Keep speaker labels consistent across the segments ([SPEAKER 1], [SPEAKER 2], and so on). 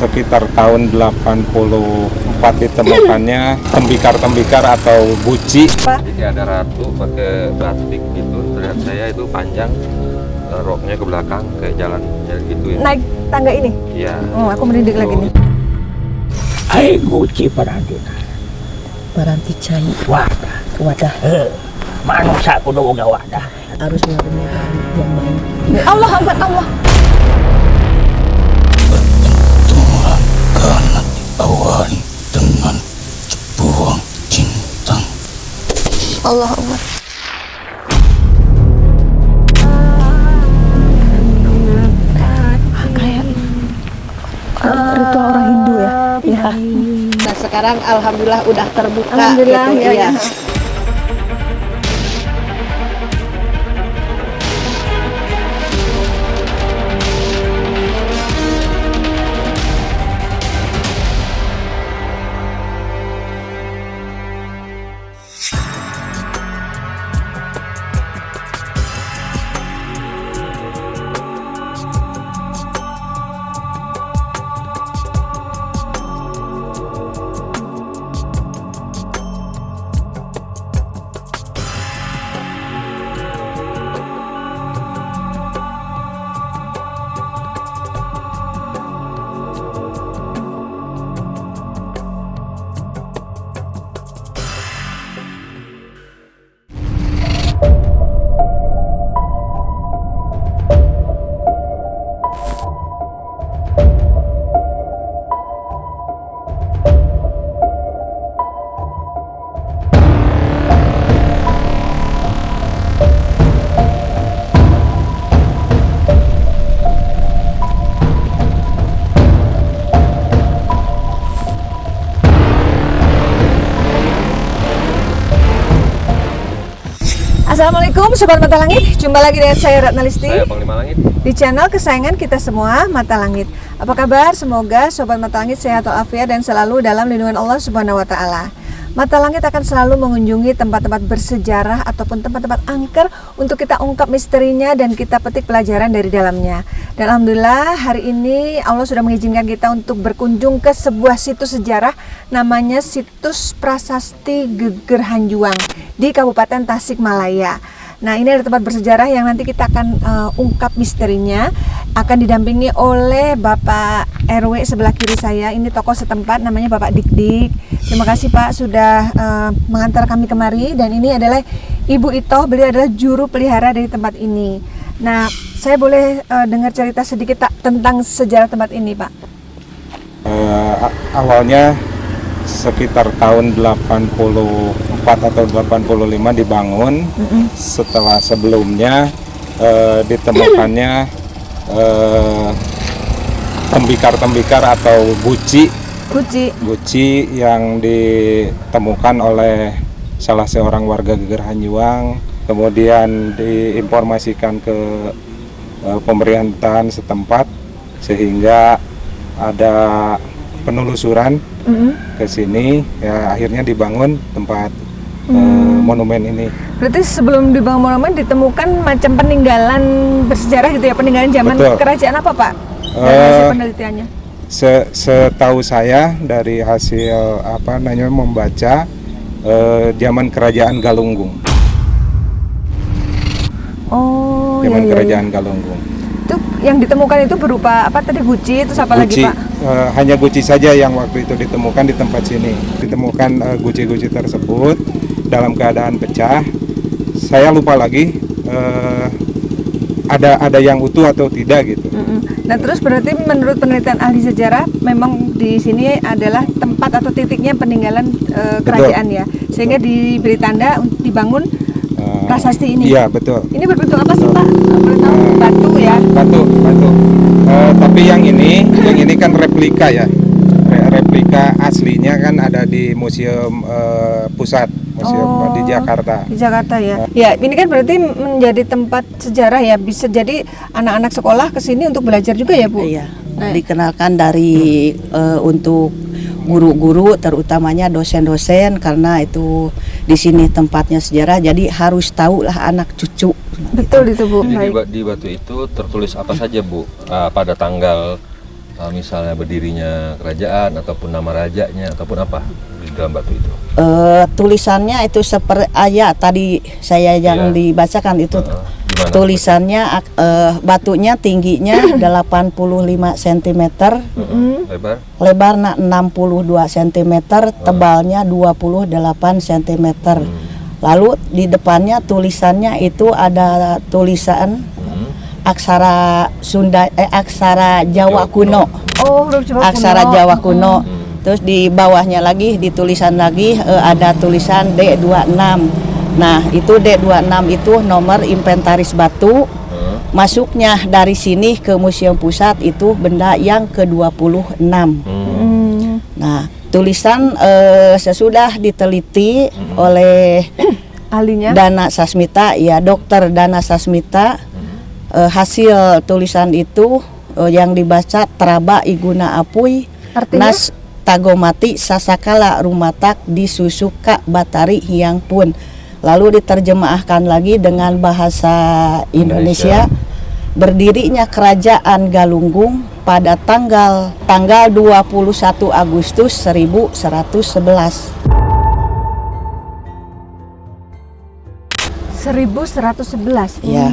[SPEAKER 1] sekitar tahun 84 ditemukannya tembikar-tembikar atau guci.
[SPEAKER 2] Jadi ada ratu pakai batik gitu, terlihat saya itu panjang, roknya ke belakang ke jalan gitu ya.
[SPEAKER 3] Naik tangga ini?
[SPEAKER 2] Iya.
[SPEAKER 3] Aku merinding lagi nih.
[SPEAKER 4] Hai guci paranti cai wadah manusia kudu boga wadah
[SPEAKER 5] Harus melakukan yang baik.
[SPEAKER 3] Allah Akbar, Allah.
[SPEAKER 4] awan dengan cepuang cinta.
[SPEAKER 3] Allah Akbar. Kayak ritual orang Hindu ya. Iya.
[SPEAKER 5] Nah sekarang alhamdulillah udah terbuka.
[SPEAKER 3] Alhamdulillah
[SPEAKER 5] gitu,
[SPEAKER 3] ya.
[SPEAKER 5] iya.
[SPEAKER 3] Assalamualaikum Sobat Mata Langit, jumpa lagi dengan saya Ratna Listi
[SPEAKER 2] Saya Panglima Langit.
[SPEAKER 3] di channel kesayangan kita semua, Mata Langit. Apa kabar? Semoga Sobat Mata Langit sehat walafiat dan selalu dalam lindungan Allah Subhanahu wa Ta'ala. Mata Langit akan selalu mengunjungi tempat-tempat bersejarah ataupun tempat-tempat angker untuk kita ungkap misterinya dan kita petik pelajaran dari dalamnya. Dan alhamdulillah hari ini Allah sudah mengizinkan kita untuk berkunjung ke sebuah situs sejarah namanya Situs Prasasti Geger Hanjuang di Kabupaten Tasikmalaya. Nah, ini ada tempat bersejarah yang nanti kita akan ungkap misterinya. Akan didampingi oleh Bapak RW sebelah kiri saya. Ini tokoh setempat namanya Bapak Dik-Dik. Terima kasih Pak sudah mengantar kami kemari. Dan ini adalah Ibu Itoh, beliau adalah juru pelihara dari tempat ini. Nah, saya boleh dengar cerita sedikit tentang sejarah tempat ini Pak?
[SPEAKER 1] Awalnya sekitar tahun 84 atau 85 dibangun. Setelah sebelumnya ditemukannya tembikar-tembikar atau guci yang ditemukan oleh salah seorang warga Geger Hanjuang, kemudian diinformasikan ke pemerintahan setempat sehingga ada penelusuran ke sini, ya akhirnya dibangun tempat monumen ini.
[SPEAKER 3] Berarti sebelum dibangun monumen ditemukan macam peninggalan bersejarah gitu ya, peninggalan zaman
[SPEAKER 1] Betul.
[SPEAKER 3] kerajaan apa Pak? Dari hasil penelitiannya?
[SPEAKER 1] Setahu saya dari hasil membaca zaman kerajaan Galunggung.
[SPEAKER 3] Oh,
[SPEAKER 1] Zaman
[SPEAKER 3] iya,
[SPEAKER 1] kerajaan Galunggung.
[SPEAKER 3] Itu yang ditemukan itu berupa apa tadi, guci, terus apa lagi
[SPEAKER 1] Guci,
[SPEAKER 3] Pak?
[SPEAKER 1] hanya guci saja yang waktu itu ditemukan di tempat sini. Ditemukan guci-guci tersebut dalam keadaan pecah. Saya lupa lagi ada yang utuh atau tidak gitu.
[SPEAKER 3] Nah terus berarti menurut penelitian ahli sejarah memang di sini adalah tempat atau titiknya peninggalan kerajaan ya, sehingga diberi tanda untuk dibangun prasasti ini.
[SPEAKER 1] Iya betul.
[SPEAKER 3] Ini berbentuk apa sih Pak? Boleh tahu? Batu ya?
[SPEAKER 1] Batu. Tapi yang ini kan replika ya. Replika aslinya kan ada di museum pusat, museum di Jakarta.
[SPEAKER 3] Di Jakarta ya. Ya, ini kan berarti menjadi tempat sejarah ya. Bisa jadi anak-anak sekolah ke sini untuk belajar juga ya, Bu?
[SPEAKER 5] Iya.
[SPEAKER 3] Nah.
[SPEAKER 5] Dikenalkan dari untuk guru-guru, terutamanya dosen-dosen, karena itu di sini tempatnya sejarah. Jadi harus tahu lah anak cucu.
[SPEAKER 3] Betul itu Bu.
[SPEAKER 2] Jadi
[SPEAKER 3] Baik.
[SPEAKER 2] di batu itu tertulis apa saja Bu? Pada tanggal misalnya berdirinya kerajaan ataupun nama rajanya ataupun apa di dalam batu itu?
[SPEAKER 5] Tulisannya itu seperti ayat tadi saya yang
[SPEAKER 2] Iya.
[SPEAKER 5] dibacakan itu.
[SPEAKER 2] Gimana?
[SPEAKER 5] Tulisannya batunya tingginya 85 cm,
[SPEAKER 2] Lebar?
[SPEAKER 5] lebarnya 62 cm, tebalnya 28 cm. Lalu di depannya tulisannya itu ada tulisan aksara aksara Jawa kuno.
[SPEAKER 3] Oh, huruf Jawa
[SPEAKER 5] Aksara
[SPEAKER 3] kuno.
[SPEAKER 5] Jawa kuno. Terus di bawahnya lagi di tulisan lagi ada tulisan D26. Nah, itu D26 itu nomor inventaris batu. Masuknya dari sini ke Museum Pusat itu benda yang ke-26. Nah, tulisan sesudah diteliti oleh
[SPEAKER 3] Ahlinya.
[SPEAKER 5] Dana Sasmita, ya Dokter Dana Sasmita, hasil tulisan itu yang dibaca Traba Iguna Apui
[SPEAKER 3] Artinya?
[SPEAKER 5] Nas Tagomati Sasakala Rumatak Disusuka Batari Hyang Pun. Lalu diterjemahkan lagi dengan bahasa Indonesia. Berdirinya Kerajaan Galunggung pada tanggal 21 Agustus 1111.
[SPEAKER 3] 1111.
[SPEAKER 5] Ya.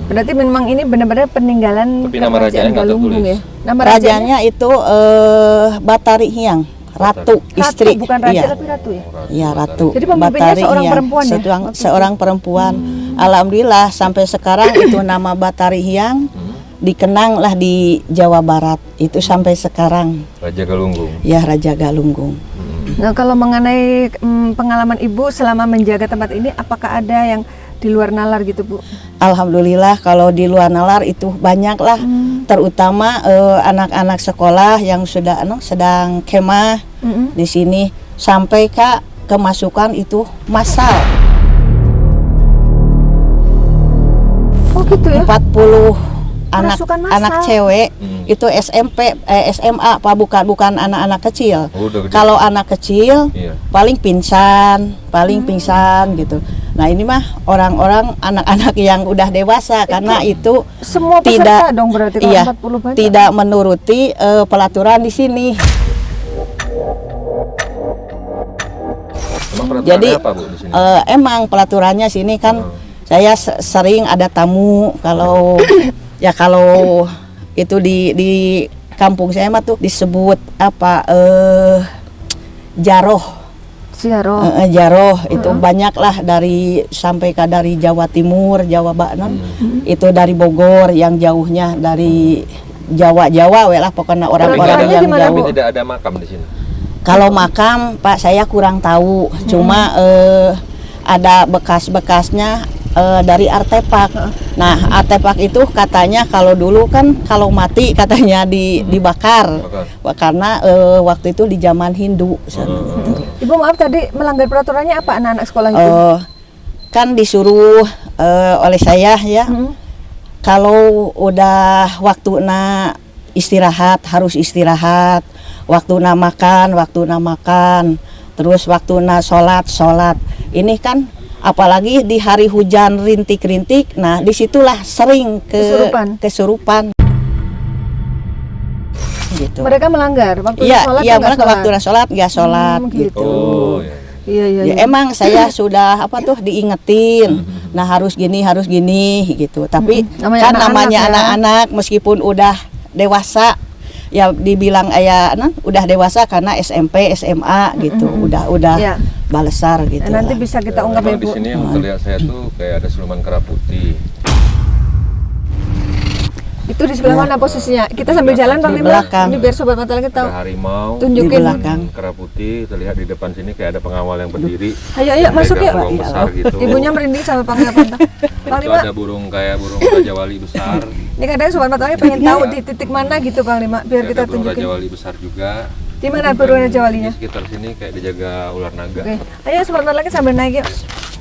[SPEAKER 3] Berarti memang ini benar-benar peninggalan
[SPEAKER 2] Tapi nama
[SPEAKER 3] kerajaan
[SPEAKER 2] rajanya nggak
[SPEAKER 3] Galunggung
[SPEAKER 2] tertulis.
[SPEAKER 3] ya. Nama rajanya
[SPEAKER 5] Rajanya itu Batari Hyang, ratu, istri.
[SPEAKER 3] Ratu, bukan raja
[SPEAKER 5] Iya.
[SPEAKER 3] tapi ratu ya.
[SPEAKER 5] Ya, ratu.
[SPEAKER 3] Jadi pemimpinnya seorang
[SPEAKER 5] Hyang.
[SPEAKER 3] perempuan ya?
[SPEAKER 5] Seorang perempuan. Alhamdulillah sampai sekarang itu nama Batari Hyang dikenang lah di Jawa Barat. Itu sampai sekarang.
[SPEAKER 2] Raja Galunggung.
[SPEAKER 5] Ya, Raja Galunggung.
[SPEAKER 3] Nah, kalau mengenai pengalaman Ibu selama menjaga tempat ini, apakah ada yang di luar nalar gitu, Bu?
[SPEAKER 5] Alhamdulillah kalau di luar nalar itu banyak lah, terutama anak-anak sekolah yang sudah sedang kemah di sini sampai kemasukan itu massal.
[SPEAKER 3] Oh gitu ya.
[SPEAKER 5] 40
[SPEAKER 3] Kerasukan massal.
[SPEAKER 5] anak cewek itu SMP SMA Pak, bukan anak-anak kecil.
[SPEAKER 2] Oh, udah gede.
[SPEAKER 5] Kalau anak kecil
[SPEAKER 2] Iya.
[SPEAKER 5] paling pingsan gitu. Nah, ini mah orang-orang anak-anak yang udah dewasa karena itu
[SPEAKER 3] Semua peserta
[SPEAKER 5] tidak
[SPEAKER 3] dong berarti kalau
[SPEAKER 5] iya,
[SPEAKER 3] 40 banyak.
[SPEAKER 5] tidak menuruti pelaturan di sini.
[SPEAKER 2] Emang peraturannya
[SPEAKER 5] Jadi
[SPEAKER 2] apa, Bu, di sini?
[SPEAKER 5] emang pelaturannya sini kan saya sering ada tamu kalau ya kalau itu di kampung saya mah tuh disebut apa jaroh.
[SPEAKER 3] Siaroh.
[SPEAKER 5] Jaroh itu banyak lah dari Jawa Timur, Jawa Barat, itu dari Bogor yang jauhnya dari Jawa we lah pokoknya orang-orang
[SPEAKER 3] Pelakuannya
[SPEAKER 5] yang
[SPEAKER 3] gimana,
[SPEAKER 5] jauh.
[SPEAKER 3] Bu?
[SPEAKER 2] Tidak ada makam di sini.
[SPEAKER 5] Kalau makam Pak saya kurang tahu, cuma ada bekas-bekasnya dari artefak. Nah, artefak itu katanya kalau dulu kan kalau mati katanya dibakar. Karena waktu itu di zaman Hindu.
[SPEAKER 3] Ibu maaf tadi melanggar peraturannya apa anak-anak sekolah itu?
[SPEAKER 5] Kan disuruh oleh saya ya. Kalau udah waktunya istirahat harus istirahat, waktunya makan, terus waktunya sholat. Ini kan apalagi di hari hujan rintik-rintik, nah disitulah sering kesurupan. Gitu.
[SPEAKER 3] Mereka melanggar waktu sholat.
[SPEAKER 5] Iya,
[SPEAKER 3] nggak
[SPEAKER 5] mereka
[SPEAKER 3] sholat?
[SPEAKER 5] waktu sholat nggak sholat
[SPEAKER 3] gitu.
[SPEAKER 2] Oh, iya.
[SPEAKER 3] Iya.
[SPEAKER 5] Ya, emang saya sudah diingetin, nah harus gini gitu. Tapi namanya anak-anak meskipun udah dewasa, ya dibilang udah dewasa karena SMP, SMA gitu, udah
[SPEAKER 3] Ya.
[SPEAKER 5] balesar gitu.
[SPEAKER 3] Nanti
[SPEAKER 5] lah.
[SPEAKER 3] bisa kita ungkap
[SPEAKER 2] Memang
[SPEAKER 3] ya,
[SPEAKER 2] di
[SPEAKER 3] Bu.
[SPEAKER 2] sini yang terlihat saya tuh kayak ada siluman kera putih.
[SPEAKER 3] Itu di sebelah mana posisinya? Kita sambil jalan Bang
[SPEAKER 5] Di
[SPEAKER 3] Lima.
[SPEAKER 5] belakang.
[SPEAKER 3] Ini biar sobat mata lagi tahu.
[SPEAKER 2] Ada harimau,
[SPEAKER 3] Tunjukin.
[SPEAKER 5] Di belakang.
[SPEAKER 2] kera putih terlihat di depan sini kayak ada pengawal yang berdiri.
[SPEAKER 3] Ayo masuk yuk.
[SPEAKER 2] Burung besar gitu.
[SPEAKER 3] Ibunya merinding sama Panglima Pantang.
[SPEAKER 2] Itu
[SPEAKER 3] Panglima,
[SPEAKER 2] ada burung kayak burung Raja Wali besar.
[SPEAKER 3] ini kadang sobat mata lagi pengen tahu di titik mana gitu Panglima, biar kita
[SPEAKER 2] Ada burung Raja
[SPEAKER 3] tunjukin.
[SPEAKER 2] Wali besar juga.
[SPEAKER 3] Di mana burung Raja
[SPEAKER 2] Di
[SPEAKER 3] Walinya?
[SPEAKER 2] sekitar sini kayak dijaga ular naga.
[SPEAKER 3] Oke. Ayo sobat mata lagi sambil naik yuk.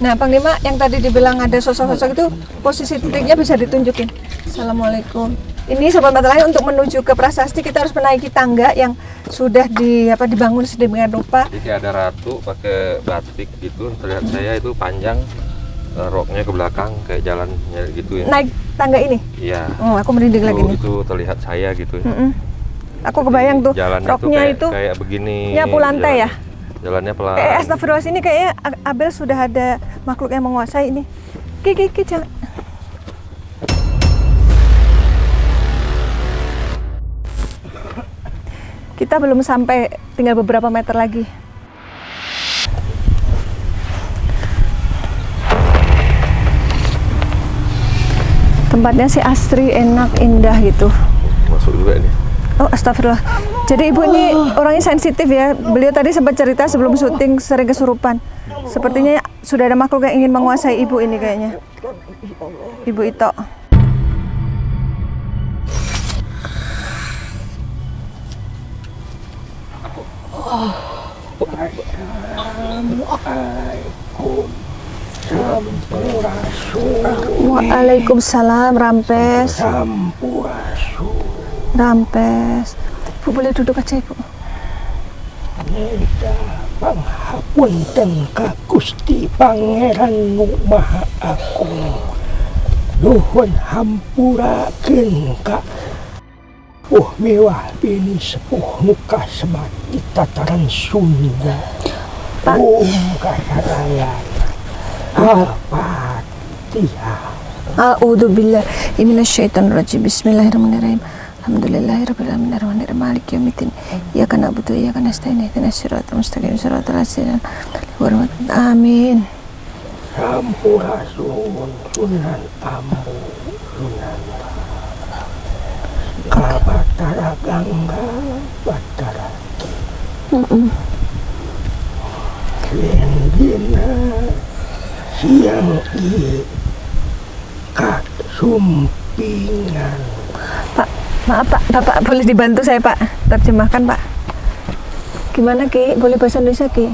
[SPEAKER 3] Nah, Panglima yang tadi dibilang ada sosok-sosok itu posisi titiknya bisa ditunjukin. Assalamualaikum. Ini sobat mata lagi untuk menuju ke prasasti kita harus menaiki tangga yang sudah dibangun sedemikian rupa.
[SPEAKER 2] Jadi kayak ada ratu pakai batik gitu. Terlihat saya itu panjang roknya ke belakang kayak jalannya gitu ya.
[SPEAKER 3] Naik tangga ini?
[SPEAKER 2] Iya.
[SPEAKER 3] Aku merinding lagi nih.
[SPEAKER 2] Itu terlihat saya gitu ya.
[SPEAKER 3] Aku kebayang tuh
[SPEAKER 2] Jalannya
[SPEAKER 3] roknya itu
[SPEAKER 2] kayak begini.
[SPEAKER 3] nyapu lantai ya?
[SPEAKER 2] Jalannya pelan.
[SPEAKER 3] Astagfirullah, ini kayaknya Abel sudah ada makhluk yang menguasai ini. Ki, jangan. Kita belum sampai, tinggal beberapa meter lagi. Tempatnya sih asri, enak, indah gitu.
[SPEAKER 2] Masuk juga ini.
[SPEAKER 3] Oh, astagfirullah. Jadi ibu ini orangnya sensitif ya. Beliau tadi sempat cerita sebelum syuting sering kesurupan. Sepertinya sudah ada makhluk yang ingin menguasai ibu ini kayaknya. Ibu Ito. Waalaikumsalam, Rampes. Rampes. Ibu boleh duduk aja, Ibu.
[SPEAKER 4] Neda panghapunten ka Gusti Pangeran Nu Maha Agung. Nuhun hampurakeun ka mewah bini sepuh nu kasebat di tataran Sunda. Kasadayan. Al-Fatihah.
[SPEAKER 3] A'udzubillah minasyaitonir rajim. Bismillahirrahmanirrahim. Alhamdulillahirabbil alamin arrahmanirrahim maliki yaumiddin. Iyyaka na'budu wa iyyaka nasta'in ihdinas siratal mustaqim siratal ladzina an'amta 'alaihim. Amin.
[SPEAKER 4] Sampurasun Sunan Ambu Sunan Kabatara Gangga Batara Dina siang Kak Sumpingan.
[SPEAKER 3] Pak, maaf Pak, Bapak boleh dibantu saya Pak, terjemahkan Pak. Gimana Ki? Boleh bahasa Indonesia Ki?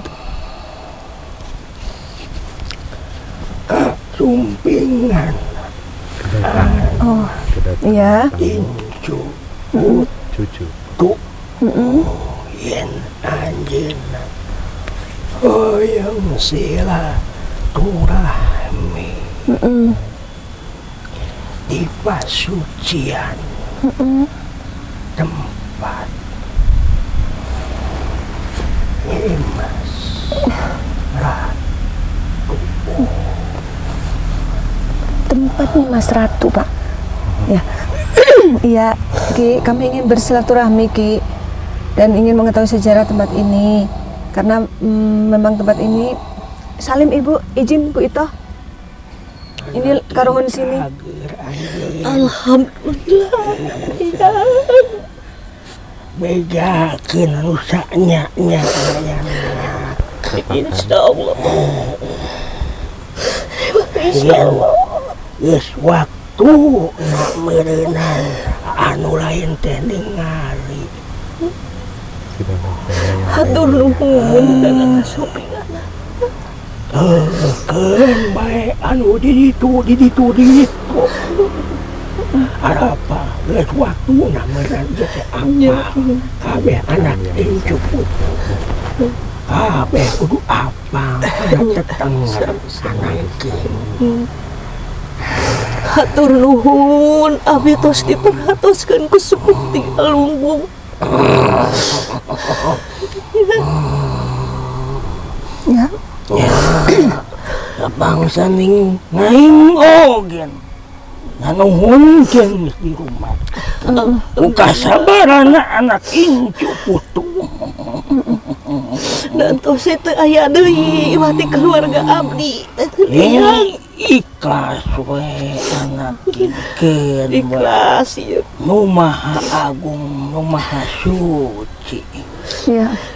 [SPEAKER 4] Kak Sumpingan.
[SPEAKER 3] Oh, iya.
[SPEAKER 4] Incu
[SPEAKER 2] Cucu.
[SPEAKER 4] tu yen anjeunna hoyong sila turahmi di pasucian tempat Nyimas Ratu.
[SPEAKER 3] Tempatnya Mas Ratu Pak. Ya. Iya, Ki, kami ingin bersilaturahmi Ki dan ingin mengetahui sejarah tempat ini karena memang tempat ini Salim Ibu, izin Bu Ito. Ini karuhun sini.
[SPEAKER 5] Alhamdulillah.
[SPEAKER 4] Begakeun rusaknya
[SPEAKER 5] Insyaallah.
[SPEAKER 4] Insyaallah. Geus waktu meureunnan anu lain teh ningali.
[SPEAKER 5] Hatur nuhun Kakang Supingan.
[SPEAKER 4] Keun bae anu di ditu. Arapa geus waktuna meureunnan ieu teh apa? Kabeh anak incu putu. Kabeh kudu apa? Ada tetangga anak kieu.
[SPEAKER 5] Hatur nuhun, abi tos diperhatoskeun ku Supti Alunggung.
[SPEAKER 3] Ya.
[SPEAKER 4] Bangsa ning ngaing ogen. Nanuhun geus di rumah. Muka sabarana anak incu putu.
[SPEAKER 5] Dan tos teu aya deui mati keluarga abdi.
[SPEAKER 4] Yang ikhlas we anak ikeun.
[SPEAKER 5] Ikhlas ieu.
[SPEAKER 4] Nu Maha Agung, Nu Maha Suci.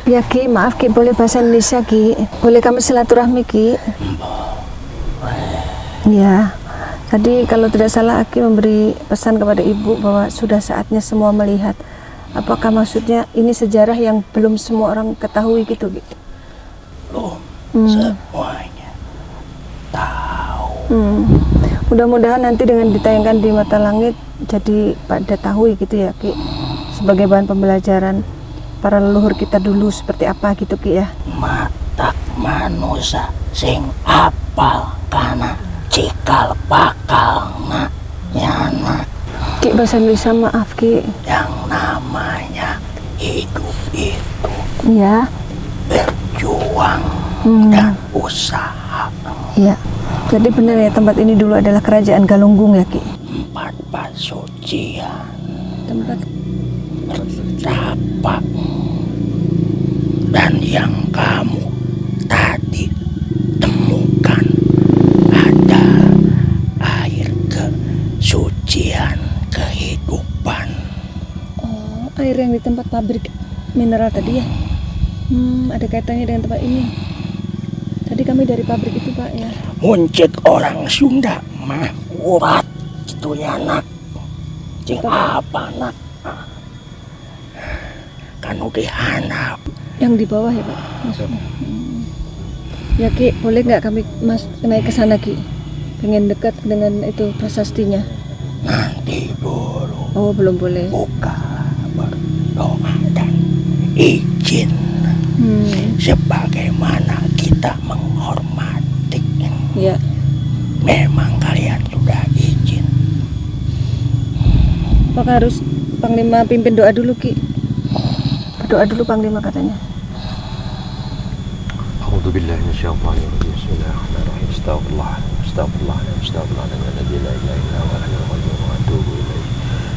[SPEAKER 3] Ya Ki, maaf Ki, boleh bahasa Indonesia Ki? Boleh kami silaturahmi Ki? Ya. Tadi kalau tidak salah Aki memberi pesan kepada Ibu bahwa sudah saatnya semua melihat. Apakah maksudnya ini sejarah yang belum semua orang ketahui gitu?
[SPEAKER 4] Semuanya tahu.
[SPEAKER 3] Mudah-mudahan nanti dengan ditayangkan di Mata Langit jadi pada tahu gitu ya Ki. Sebagai bahan pembelajaran para leluhur kita dulu seperti apa gitu Ki ya.
[SPEAKER 4] Matak manusia sing apal kana cikal bakal nak
[SPEAKER 3] Ki bahasa Indonesia maaf Ki.
[SPEAKER 4] yang namanya hidup itu
[SPEAKER 3] Iya.
[SPEAKER 4] berjuang dan usaha.
[SPEAKER 3] Iya. Jadi benar ya tempat ini dulu adalah kerajaan Galunggung ya Ki.
[SPEAKER 4] 4 pasucian
[SPEAKER 3] Tempat
[SPEAKER 4] tapak dan yang kamu tadi temukan ada air kesucian kehidupan.
[SPEAKER 3] oh, air yang di tempat pabrik mineral tadi ya. Ada kaitannya dengan tempat ini. Tadi kami dari pabrik itu Pak ya.
[SPEAKER 4] Muncik orang Sunda mah urat itunya nak. Cing apa nak? Kanu dihanap.
[SPEAKER 3] Yang di bawah ya Pak maksudnya. Ya Ki, boleh nggak kami naik ke sana Ki? Pengen dekat dengan itu prasastinya.
[SPEAKER 4] Nanti dulu
[SPEAKER 3] Oh belum boleh.
[SPEAKER 4] buka berdoa dan izin sebagaimana kita menghormati.
[SPEAKER 3] Ya.
[SPEAKER 4] Memang kalian sudah izin.
[SPEAKER 3] Apakah harus Panglima pimpin doa dulu Ki? Berdoa dulu Panglima katanya.
[SPEAKER 2] أعوذ بالله من الشيطان الرجيم بسم الله الرحمن الرحيم استغفر الله استغفر الله استغفر الله الذي لا إله إلا هو الحي القيوم وأتوب إليه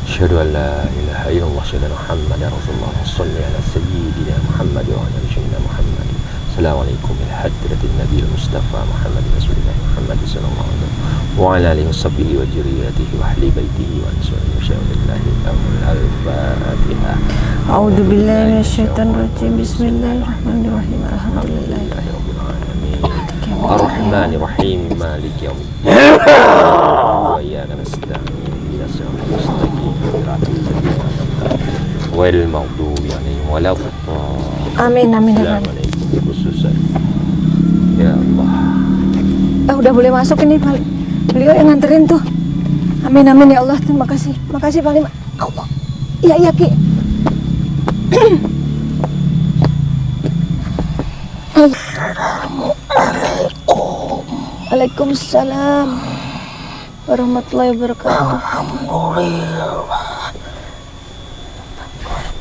[SPEAKER 2] أشهد أن لا إله إلا الله أشهد أن محمدا رسول الله صل على سيدنا محمد وعلى آل سيدنا محمد السلام عليكم إلى حضرة النبي المصطفى محمد رسول الله محمد صلى الله عليه وسلم وعلى آله وصحبه وذريته وأهل بيته وأنصاره وشهد الله الأمر الفاتحة
[SPEAKER 3] A'udzu billahi minasyaitonir rajim. Bismillahirrahmanirrahim. Alhamdulillahirabbil
[SPEAKER 2] الرحمن الرحيم مالك يوم الدين وإياك نستعين اهدنا الصراط المستقيم صراط الذين أنعمت عليهم غير المغضوب عليهم ولا الضالين
[SPEAKER 3] Amin amin ya
[SPEAKER 2] السلام
[SPEAKER 3] Pak.
[SPEAKER 2] عليكم khususan ya Allah.
[SPEAKER 3] Udah boleh masuk ini Pak. Beliau yang nganterin tuh. Amin amin ya Allah. Terima kasih. Makasih Panglima. Allah. Iya iya Ki. Waalaikumsalam warahmatullahi wabarakatuh.
[SPEAKER 4] Alhamdulillah.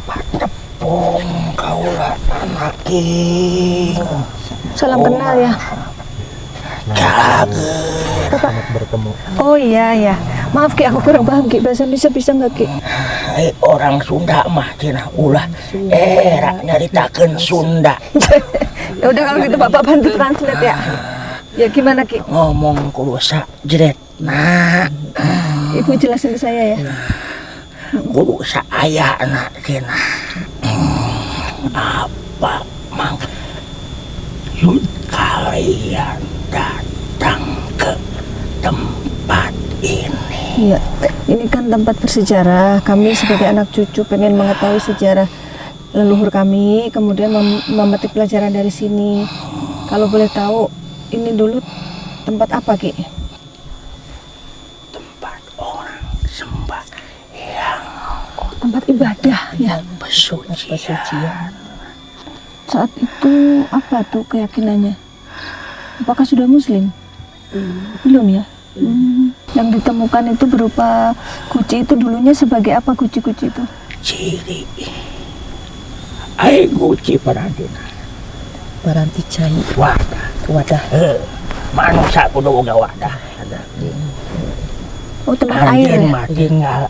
[SPEAKER 4] Patepung kaulah anak king.
[SPEAKER 3] Salam kenal ya.
[SPEAKER 1] Selamat bertemu.
[SPEAKER 3] Oh iya ya. Maaf Ki, aku kurang paham Ki. Bahasa Indonesia bisa nggak Ki?
[SPEAKER 4] Orang Sunda mah cenah ulah nyaritakeun Sunda.
[SPEAKER 3] Ya udah kalau gitu Bapak bantu translate ya. Ya gimana Ki?
[SPEAKER 4] Ngomong kudu sajret nah.
[SPEAKER 3] Ibu jelasin ke saya ya.
[SPEAKER 4] Kudu saayana cenah. Apa mang yud kalian datang ke tempat ini?
[SPEAKER 3] Iya, ini kan tempat bersejarah. Kami sebagai anak cucu pengen mengetahui sejarah leluhur kami, kemudian memetik pelajaran dari sini. Kalau boleh tahu, ini dulu tempat apa Ki?
[SPEAKER 4] Tempat orang sembah yang
[SPEAKER 3] Tempat ibadah ya.
[SPEAKER 4] pesucian.
[SPEAKER 3] Saat itu apa tuh keyakinannya? Apakah sudah Muslim? Belum ya. Yang ditemukan itu berupa guci itu dulunya sebagai apa guci-guci itu?
[SPEAKER 4] Ciri ai guci paradina
[SPEAKER 5] Baranti cai
[SPEAKER 4] wadah manusia kudu boga wadah
[SPEAKER 3] Oh tempat air ya?
[SPEAKER 4] mah tinggal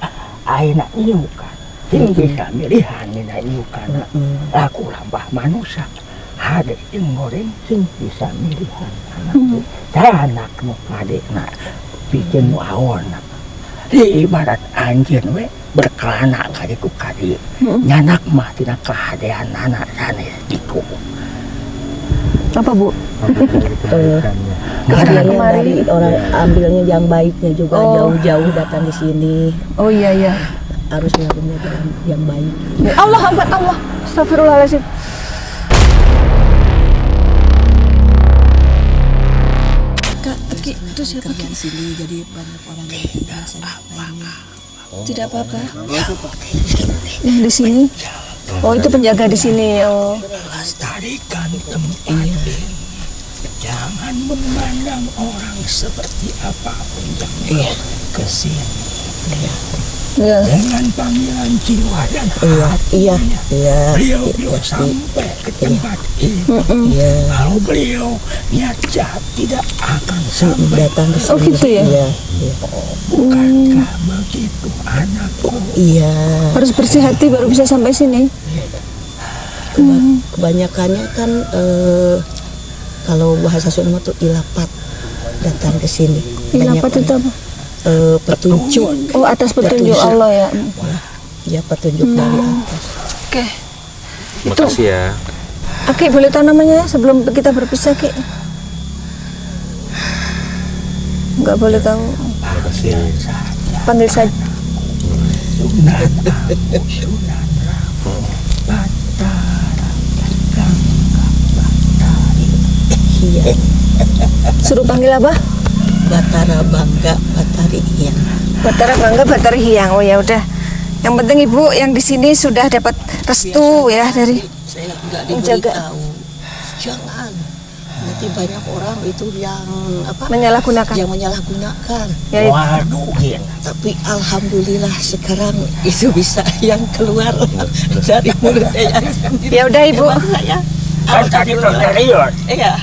[SPEAKER 4] aina iukan sing bisa milihan dina iukan laku lambah manusia hade jeung goreng sing bisa milihan anak nu adekna bikin nu awon ibarat anjeun we berkelana ka ditu ka dieu nyanak mah tina kahadean anak sanes ditu.
[SPEAKER 3] Apa Bu?
[SPEAKER 5] Kejadiannya
[SPEAKER 3] kemarin.
[SPEAKER 5] dari orang ambilnya yang baiknya juga
[SPEAKER 3] Oh.
[SPEAKER 5] jauh-jauh datang di sini
[SPEAKER 3] Oh iya iya.
[SPEAKER 5] harus ngambilnya yang baik.
[SPEAKER 3] Allah Akbar Allah. Astagfirullahaladzim. Kak, Ki, itu siapa Ki?
[SPEAKER 5] Di sini jadi banyak orang yang biasa
[SPEAKER 3] Tidak apa-apa. Yang di sini? Oh itu penjaga di sini. Oh.
[SPEAKER 4] Lestarikan tempat ini Jangan memandang orang seperti apapun yang kesini.
[SPEAKER 3] Ya.
[SPEAKER 4] Dengan panggilan jiwa dan
[SPEAKER 5] Iya,
[SPEAKER 4] beliau sampai ke tempat ini. Kalau beliau niat jahat tidak akan sampai
[SPEAKER 5] datang ke
[SPEAKER 3] Oh gitu ya?
[SPEAKER 5] Iya.
[SPEAKER 4] Bukankah begitu anakku?
[SPEAKER 5] Iya.
[SPEAKER 3] Harus bersih hati baru bisa sampai sini.
[SPEAKER 5] Kebanyakannya kan kalau bahasa Sunda tuh ilapat datang ke sini.
[SPEAKER 3] Ilapat itu apa?
[SPEAKER 5] Petunjuk.
[SPEAKER 3] Oh, atas petunjuk Allah ya.
[SPEAKER 5] Ya petunjuk dari atas.
[SPEAKER 3] Oke.
[SPEAKER 2] Makasih ya.
[SPEAKER 3] Aki boleh tahu namanya sebelum kita berpisah, Ki? Enggak boleh tahu.
[SPEAKER 2] Makasih.
[SPEAKER 3] Panggil saja.
[SPEAKER 4] Sunan Abu, Sunan Rabu, Batara,
[SPEAKER 5] Iya.
[SPEAKER 3] Suruh panggil apa?
[SPEAKER 5] Batara Bangga Batari Hyang.
[SPEAKER 3] Batara Bangga Batari Hyang. Oh ya udah. Yang penting Ibu yang di sini sudah dapat restu ya dari
[SPEAKER 5] Saya nggak
[SPEAKER 3] Menjaga.
[SPEAKER 5] diberitahu. Jangan. Nanti banyak orang itu yang apa?
[SPEAKER 3] menyalahgunakan.
[SPEAKER 5] Yang menyalahgunakan.
[SPEAKER 3] Ya, itu.
[SPEAKER 4] Waduh, Gin.
[SPEAKER 5] Tapi alhamdulillah sekarang itu bisa yang keluar dari mulut saya sendiri.
[SPEAKER 3] Ya udah Ibu.
[SPEAKER 5] Emang saya
[SPEAKER 4] Kan tadi serius.
[SPEAKER 5] Iya.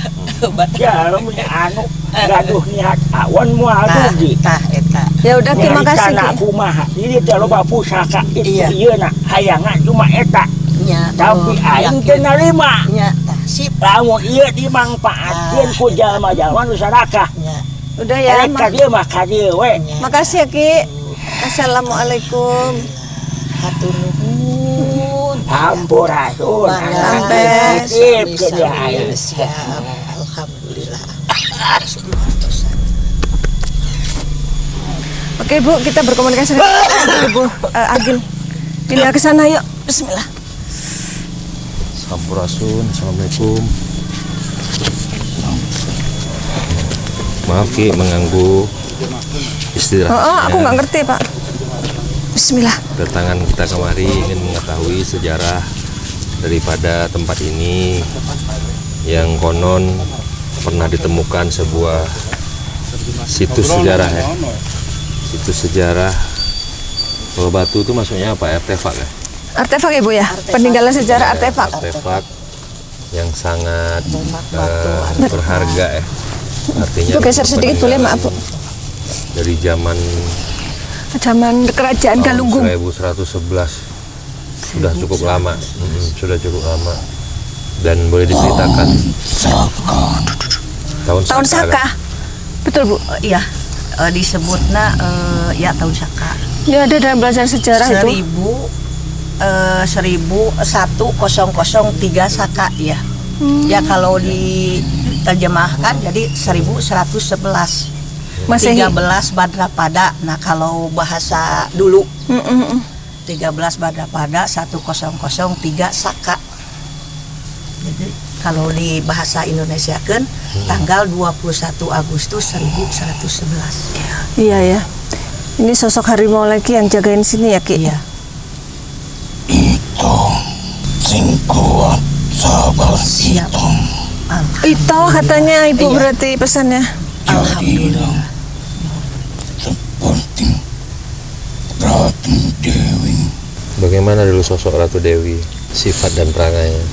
[SPEAKER 4] Ya, lu punya anu, gaduh niat awan muaduh gitu.
[SPEAKER 5] Tah eta.
[SPEAKER 3] Ya udah terima kasih
[SPEAKER 4] Nyarita
[SPEAKER 3] Ki.
[SPEAKER 4] kumaha. Jadi teh loba pusaka itu
[SPEAKER 5] Iya.
[SPEAKER 4] ieu na hayangan cuma eta.
[SPEAKER 5] Nya.
[SPEAKER 4] Tapi aing teu narima.
[SPEAKER 5] Nya tah sip.
[SPEAKER 4] Lamun ieu dimanfaatkeun ku jalma-jalma nu sadakah.
[SPEAKER 5] Nya.
[SPEAKER 3] Udah ya.
[SPEAKER 4] Ka dieu mah ka dieu we.
[SPEAKER 3] Makasih ya Ki. Assalamualaikum.
[SPEAKER 5] Hatur nuhun.
[SPEAKER 4] Hampurasun.
[SPEAKER 3] Sampai.
[SPEAKER 4] Sip ke dia aing.
[SPEAKER 5] Siap. Alhamdulillah.
[SPEAKER 3] Oke Bu, kita berkomunikasi dengan Ibu Agil. Pindah ke sana yuk. Bismillah.
[SPEAKER 2] Sampurasun. Assalamualaikum. Maaf Ki mengganggu istirahat.
[SPEAKER 3] Oh, aku nggak ngerti Pak. Bismillah.
[SPEAKER 2] Kedatangan kita kemari ingin mengetahui sejarah daripada tempat ini yang konon pernah ditemukan sebuah situs sejarah ya. Situs sejarah. Kalau batu itu maksudnya apa? Artefak ya?
[SPEAKER 3] Artefak Ibu ya? Peninggalan sejarah artefak.
[SPEAKER 2] Artefak yang sangat berharga ya. Artinya
[SPEAKER 3] Bu geser sedikit boleh maaf Bu.
[SPEAKER 2] dari zaman
[SPEAKER 3] Zaman kerajaan Galunggung.
[SPEAKER 2] 1111 sudah cukup lama. Sudah cukup lama. Dan boleh diceritakan tahun
[SPEAKER 3] Tahun Saka. Betul Bu.
[SPEAKER 5] Iya. Disebutna ya tahun Saka.
[SPEAKER 3] Ya ada dalam belajar sejarah itu.
[SPEAKER 5] 1103 Saka ya. Ya kalau diterjemahkan jadi 1111.
[SPEAKER 3] Masehi.
[SPEAKER 5] 13 Badrapada. Nah kalau bahasa dulu 13 Badrapada 1003 Saka. Jadi kalau di bahasa Indonesia kan tanggal 21 Agustus 1111.
[SPEAKER 3] Iya ya. Ini sosok harimau lagi yang jagain sini ya Ki.
[SPEAKER 5] Iya. Siap.
[SPEAKER 3] Itu katanya Ibu
[SPEAKER 5] Iya.
[SPEAKER 3] berarti pesannya.
[SPEAKER 5] Alhamdulillah.
[SPEAKER 2] Bagaimana dulu sosok Ratu Dewi, sifat dan perangainya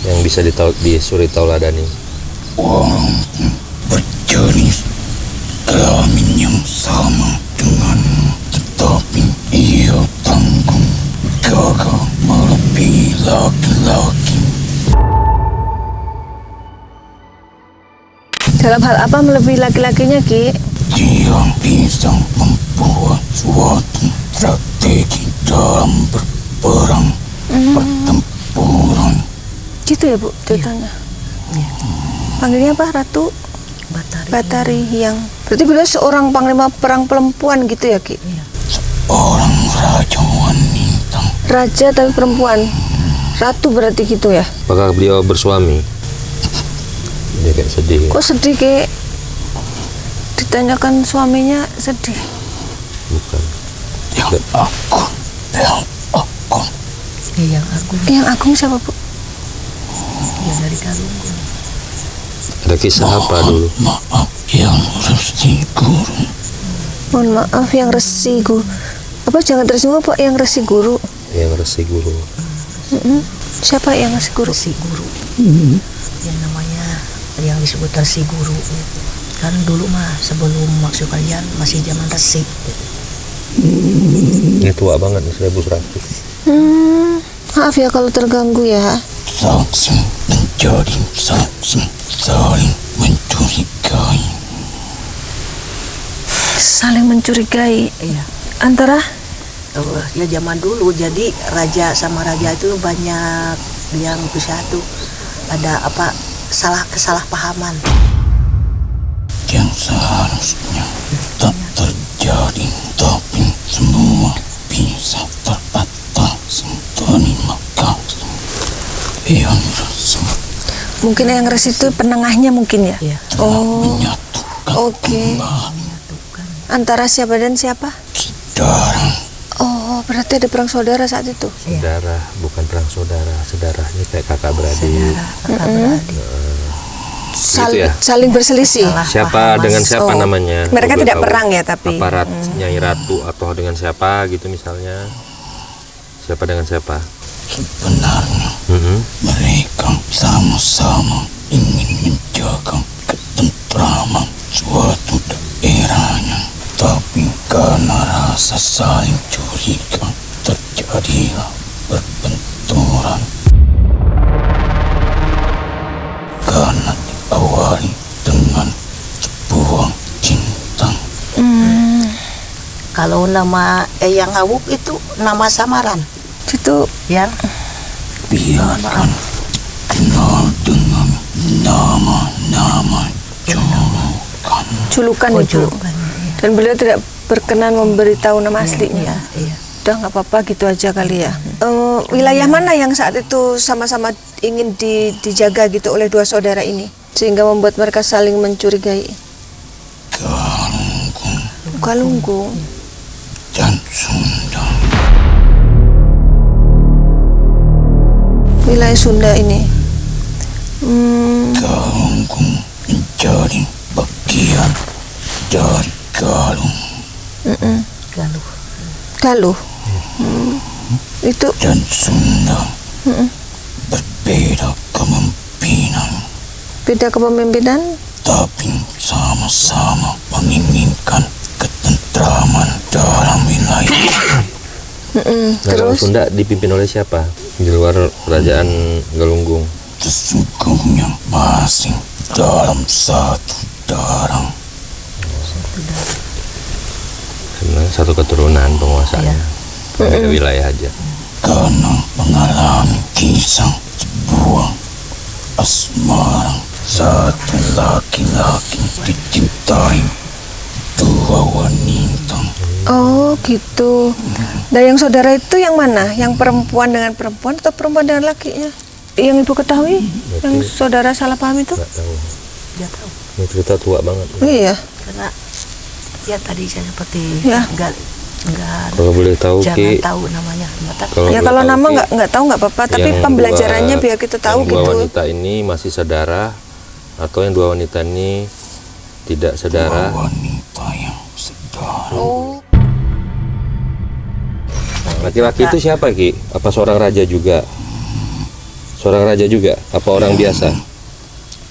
[SPEAKER 2] yang bisa disuri tauladani?
[SPEAKER 4] Orang berjenis kelamin yang sama denganmu, tetapi ia tanggung gagah melebihi laki-laki.
[SPEAKER 3] Dalam hal apa melebihi laki-lakinya Ki?
[SPEAKER 4] Dia bisa membuat suatu strategi dalam berperang, pertempuran.
[SPEAKER 3] Gitu ya Bu ceritanya. Panggilnya apa? Ratu Batari Hyang. Berarti beliau seorang panglima perang perempuan gitu ya Ki?
[SPEAKER 4] Orang raja wanita.
[SPEAKER 3] Raja tapi perempuan. Ratu berarti gitu ya?
[SPEAKER 2] Apakah beliau bersuami? Dia kayak sedih.
[SPEAKER 3] Kok sedih Ki? Ditanyakan suaminya sedih.
[SPEAKER 2] Bukan.
[SPEAKER 4] Yang agung, yang agung.
[SPEAKER 5] Yang agung
[SPEAKER 3] Yang agung siapa Bu?
[SPEAKER 5] ya dari Galunggung.
[SPEAKER 2] Ada kisah apa dulu?
[SPEAKER 4] Maaf yang Resi Guru.
[SPEAKER 3] Mohon maaf yang Resi Guru. Apa jangan tersinggung Pak, yang Resi Guru?
[SPEAKER 2] Yang Resi Guru.
[SPEAKER 3] Siapa yang Resi Guru?
[SPEAKER 5] Resi Guru. Yang namanya yang disebut Resi Guru. Kan dulu mah sebelum masuk kalian masih zaman Resi.
[SPEAKER 2] Ini tua banget nih, 1100.
[SPEAKER 3] Maaf ya kalau terganggu ya.
[SPEAKER 4] Saksi menjadi saksi saling mencurigai.
[SPEAKER 3] Saling mencurigai.
[SPEAKER 5] Iya.
[SPEAKER 3] Antara
[SPEAKER 5] Ya zaman dulu jadi raja sama raja itu banyak yang bisa tuh ada apa kesalahpahaman.
[SPEAKER 4] Yang seharusnya tak terjadi, tapi semua bisa teratasi. Terima kasih yang Resi.
[SPEAKER 3] mungkin yang Resi itu penengahnya mungkin ya.
[SPEAKER 5] Iya.
[SPEAKER 3] Oh,
[SPEAKER 4] Menyatukan
[SPEAKER 3] oke. Antara siapa dan siapa?
[SPEAKER 4] saudara.
[SPEAKER 3] Oh, berarti ada perang saudara saat itu.
[SPEAKER 2] Saudara, bukan perang saudara. Saudara ini kayak kakak beradik.
[SPEAKER 5] Kakak beradik.
[SPEAKER 2] ya?
[SPEAKER 3] Saling berselisih.
[SPEAKER 2] Siapa dengan siapa
[SPEAKER 3] Oh.
[SPEAKER 2] namanya?
[SPEAKER 3] Mereka
[SPEAKER 2] Gua
[SPEAKER 3] tidak
[SPEAKER 2] tahu.
[SPEAKER 3] perang ya, tapi
[SPEAKER 2] Aparat Nyai Ratu atau dengan siapa gitu misalnya. Siapa dengan siapa?
[SPEAKER 4] Sebenarnya mereka sama-sama ingin menjaga ketentraman suatu daerahnya, tapi karena rasa saling curiga terjadilah perbenturan. Karena diawali dengan sebuah cinta.
[SPEAKER 5] Kalau nama yang Hawuk itu nama samaran.
[SPEAKER 3] itu
[SPEAKER 5] Yang
[SPEAKER 4] Biarkan kenal dengan nama-nama
[SPEAKER 3] julukan itu.
[SPEAKER 5] julukan.
[SPEAKER 3] Dan beliau tidak berkenan memberitahu nama aslinya.
[SPEAKER 5] Iya.
[SPEAKER 3] Udah nggak apa-apa gitu aja kali ya. Wilayah mana yang saat itu sama-sama ingin dijaga gitu oleh dua saudara ini sehingga membuat mereka saling mencurigai? Galunggung
[SPEAKER 4] dan Sunda.
[SPEAKER 3] wilayah Sunda ini.
[SPEAKER 4] Galunggung menjadi bagian dari Galung
[SPEAKER 5] Galuh.
[SPEAKER 3] Galuh. Itu
[SPEAKER 4] dan Sunda. Berbeda kepemimpinan,
[SPEAKER 3] beda kepemimpinan.
[SPEAKER 4] tapi sama-sama menginginkan ketentraman dalam wilayah.
[SPEAKER 2] Nah, kalau
[SPEAKER 3] Terus
[SPEAKER 2] Sunda dipimpin oleh siapa? Di luar kerajaan Galunggung.
[SPEAKER 4] Sesungguhnya masih dalam satu darah.
[SPEAKER 2] Sebenarnya satu keturunan penguasanya. Beda wilayah aja.
[SPEAKER 4] Karena mengalami kisah sebuah asmara, satu laki-laki dicintai dua wanita.
[SPEAKER 3] oh gitu. Dan yang saudara itu yang mana? Yang perempuan dengan perempuan atau perempuan dengan lakinya? Yang ibu ketahui? Yang saudara salah paham itu?
[SPEAKER 2] Nggak tahu.
[SPEAKER 5] Dia tahu.
[SPEAKER 2] Ini cerita tua banget.
[SPEAKER 3] Iya.
[SPEAKER 5] Karena ya tadi saya seperti
[SPEAKER 3] Ya.
[SPEAKER 5] enggak
[SPEAKER 2] Kalau boleh tahu
[SPEAKER 5] jangan
[SPEAKER 2] Ki,
[SPEAKER 5] tahu namanya. Enggak tahu.
[SPEAKER 3] Ya
[SPEAKER 2] boleh
[SPEAKER 3] kalau
[SPEAKER 2] tahu,
[SPEAKER 3] nama
[SPEAKER 2] Ki,
[SPEAKER 3] nggak tahu nggak apa-apa, tapi
[SPEAKER 2] yang
[SPEAKER 3] pembelajarannya
[SPEAKER 2] dua-
[SPEAKER 3] biar kita tahu
[SPEAKER 2] yang dua
[SPEAKER 3] gitu.
[SPEAKER 2] wanita ini masih saudara atau yang dua wanita ini tidak saudara?
[SPEAKER 4] Wanita yang sedara.
[SPEAKER 3] Oh.
[SPEAKER 2] Laki-laki itu siapa Ki? Apa seorang raja juga? Seorang raja juga? Apa orang biasa?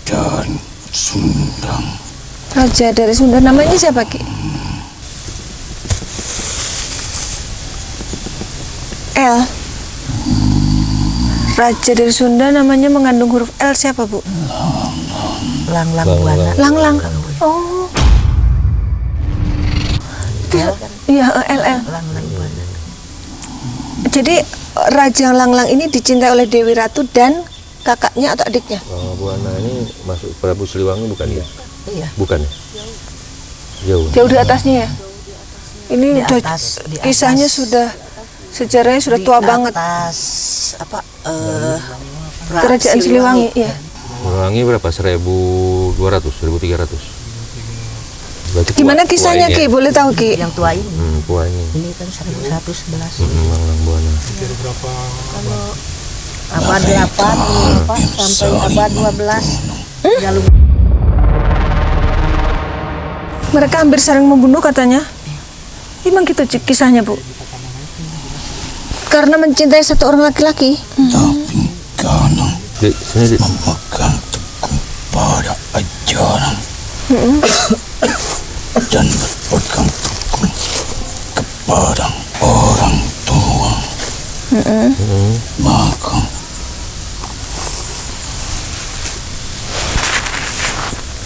[SPEAKER 4] Dari Sunda.
[SPEAKER 3] Raja dari Sunda, namanya siapa Ki? L. Raja dari Sunda namanya mengandung huruf L, siapa Bu?
[SPEAKER 5] Lang-lang
[SPEAKER 2] Lang-lang.
[SPEAKER 5] buana.
[SPEAKER 3] Lang-lang.
[SPEAKER 5] Kalau
[SPEAKER 3] Oh.
[SPEAKER 5] L kan
[SPEAKER 3] Iya, L.
[SPEAKER 5] lang-lang buana.
[SPEAKER 3] Jadi Raja Lang-lang ini dicintai oleh Dewi Ratu dan kakaknya atau adiknya?
[SPEAKER 2] Oh, Buana ini masuk Prabu Siliwangi bukan ya?
[SPEAKER 5] Iya.
[SPEAKER 2] Bukan ya? Jauh.
[SPEAKER 3] Jauh di atasnya ya? Ini
[SPEAKER 5] Di
[SPEAKER 3] udah
[SPEAKER 5] atas, di
[SPEAKER 3] kisahnya
[SPEAKER 5] atas.
[SPEAKER 3] sudah sejarahnya sudah
[SPEAKER 5] Di
[SPEAKER 3] tua banget.
[SPEAKER 5] atas apa
[SPEAKER 3] Kerajaan Siliwangi, ya.
[SPEAKER 2] Siliwangi berapa? 1200, 1300. Berarti
[SPEAKER 3] Gimana
[SPEAKER 2] tua-
[SPEAKER 3] kisahnya
[SPEAKER 2] tua ini
[SPEAKER 3] Ki?
[SPEAKER 2] ya?
[SPEAKER 3] Boleh tahu Ki?
[SPEAKER 5] yang tua ini.
[SPEAKER 2] Tua ini.
[SPEAKER 5] Ini kan 1111.
[SPEAKER 2] Lang-lang Buana.
[SPEAKER 5] Abad 8 ini Pak sampai abad 12. Galung
[SPEAKER 3] Mereka hampir saling membunuh katanya. Emang gitu kisahnya, Bu? Karena mencintai satu orang laki-laki.
[SPEAKER 4] Tapi karena
[SPEAKER 2] Dik, sini Dik.
[SPEAKER 4] memegang teguh pada ajaran dan berpegang teguh kepada orang tua, maka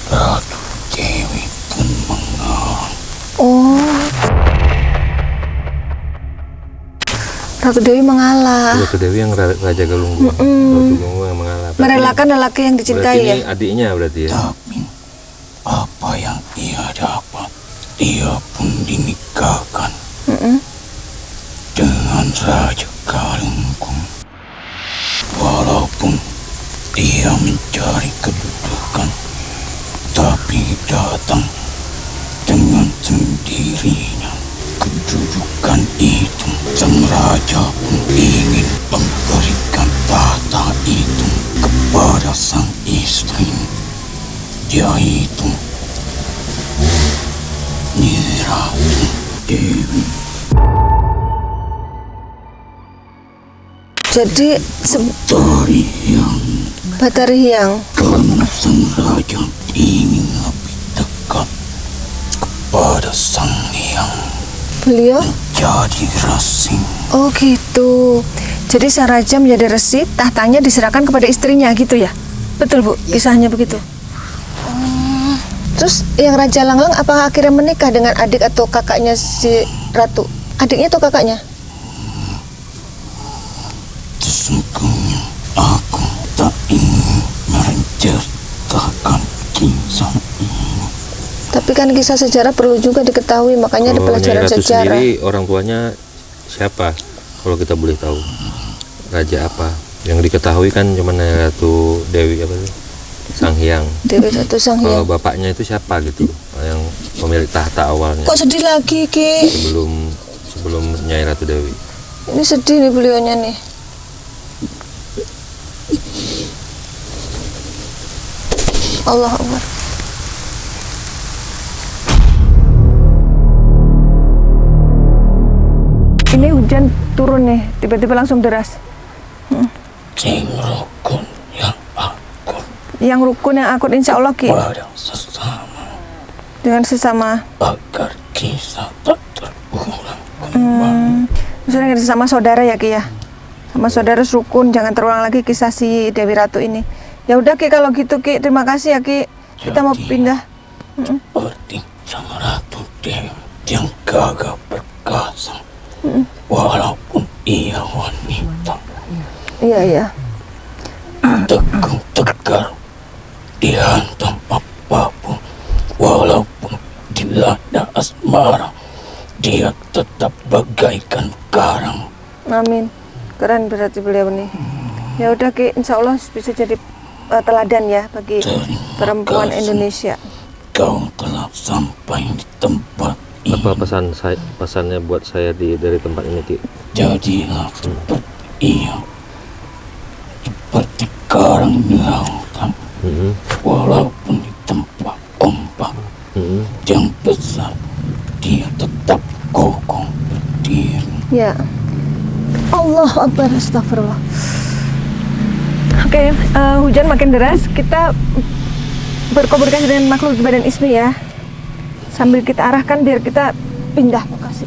[SPEAKER 4] Ratu Dewi pun mengarang.
[SPEAKER 3] Oh. Ratu Dewi mengalah.
[SPEAKER 2] Ratu Dewi yang Raja Galunggung. Ratu Galunggung yang mengalah. Berarti-
[SPEAKER 3] Merelakan lelaki yang dicintai
[SPEAKER 2] berarti
[SPEAKER 3] ya.
[SPEAKER 2] ini adiknya berarti ya.
[SPEAKER 4] Tapi apa yang ia dapat, ia pun dinikahkan dengan Raja Galunggung. Walaupun dia mencari kedudukan, tapi datang dengan sendirinya kedudukan itu. Sang raja pun ingin memberikan tahta itu kepada sang istri, yaitu Nyi Ratu Dewi.
[SPEAKER 3] Jadi
[SPEAKER 4] Dari yang
[SPEAKER 3] Batari Hyang.
[SPEAKER 4] karena sang raja ingin lebih dekat kepada sang hyang,
[SPEAKER 3] Beliau.
[SPEAKER 4] jadi resi.
[SPEAKER 3] Oh gitu. Jadi sang raja menjadi resi, tahtanya diserahkan kepada istrinya gitu ya? Betul Bu, kisahnya begitu. Terus yang Raja Langlang apa akhirnya menikah dengan adik atau kakaknya si Ratu? Adiknya atau kakaknya?
[SPEAKER 4] Sesungguhnya aku tak ingin menceritakan kisah ini.
[SPEAKER 3] Tapi kan kisah sejarah perlu juga diketahui, makanya ada
[SPEAKER 2] Kalau Nyai
[SPEAKER 3] pelajaran
[SPEAKER 2] Ratu
[SPEAKER 3] sejarah.
[SPEAKER 2] sendiri orang tuanya siapa? Kalau kita boleh tahu. Raja apa? Yang diketahui kan cuma Nyai Ratu Dewi apa sih? Sang Hyang.
[SPEAKER 3] Dewi Ratu Sang
[SPEAKER 2] Kalau
[SPEAKER 3] Hyang.
[SPEAKER 2] bapaknya itu siapa gitu? Yang pemilik tahta awalnya
[SPEAKER 3] Kok sedih lagi Ki?
[SPEAKER 2] sebelum Nyai Ratu Dewi.
[SPEAKER 3] Ini sedih nih beliaunya nih. Allah Akbar. Ini hujan turun nih, tiba-tiba langsung deras.
[SPEAKER 4] Sing rukun yang akut
[SPEAKER 3] Yang rukun yang akut insya Allah Ki,
[SPEAKER 4] pada sesama,
[SPEAKER 3] dengan sesama.
[SPEAKER 4] agar kisah tak terulang kembali.
[SPEAKER 3] Maksudnya sama saudara ya Ki ya. Sama saudara harus rukun, jangan terulang lagi kisah si Dewi Ratu ini. Ya udah Ki kalau gitu Ki, terima kasih ya Ki. Kita mau pindah.
[SPEAKER 4] Seperti sang Ratu Dewi yang gagah perkasa, walaupun ia wanita,
[SPEAKER 3] Iya iya.
[SPEAKER 4] teguh tegar, dihantam apapun, walaupun dilanda asmara, dia tetap bagaikan karang.
[SPEAKER 3] Amin. Keren berarti beliau nih. Ya udah Ki, insya Allah bisa jadi teladan ya bagi perempuan Indonesia.
[SPEAKER 4] Kau telah sampai di tempat ini.
[SPEAKER 2] Apa pesannya buat saya dari tempat ini Ki?
[SPEAKER 4] Jadilah seperti ia, seperti karang di lautan, walaupun di tempat ombak yang besar, dia tetap kokoh berdiri.
[SPEAKER 3] Ya. Allah Akbar, astagfirullah. Oke, hujan makin deras. Kita berkomunikasi dengan makhluk di badan Ismi ya. Sambil kita arahkan biar kita pindah lokasi.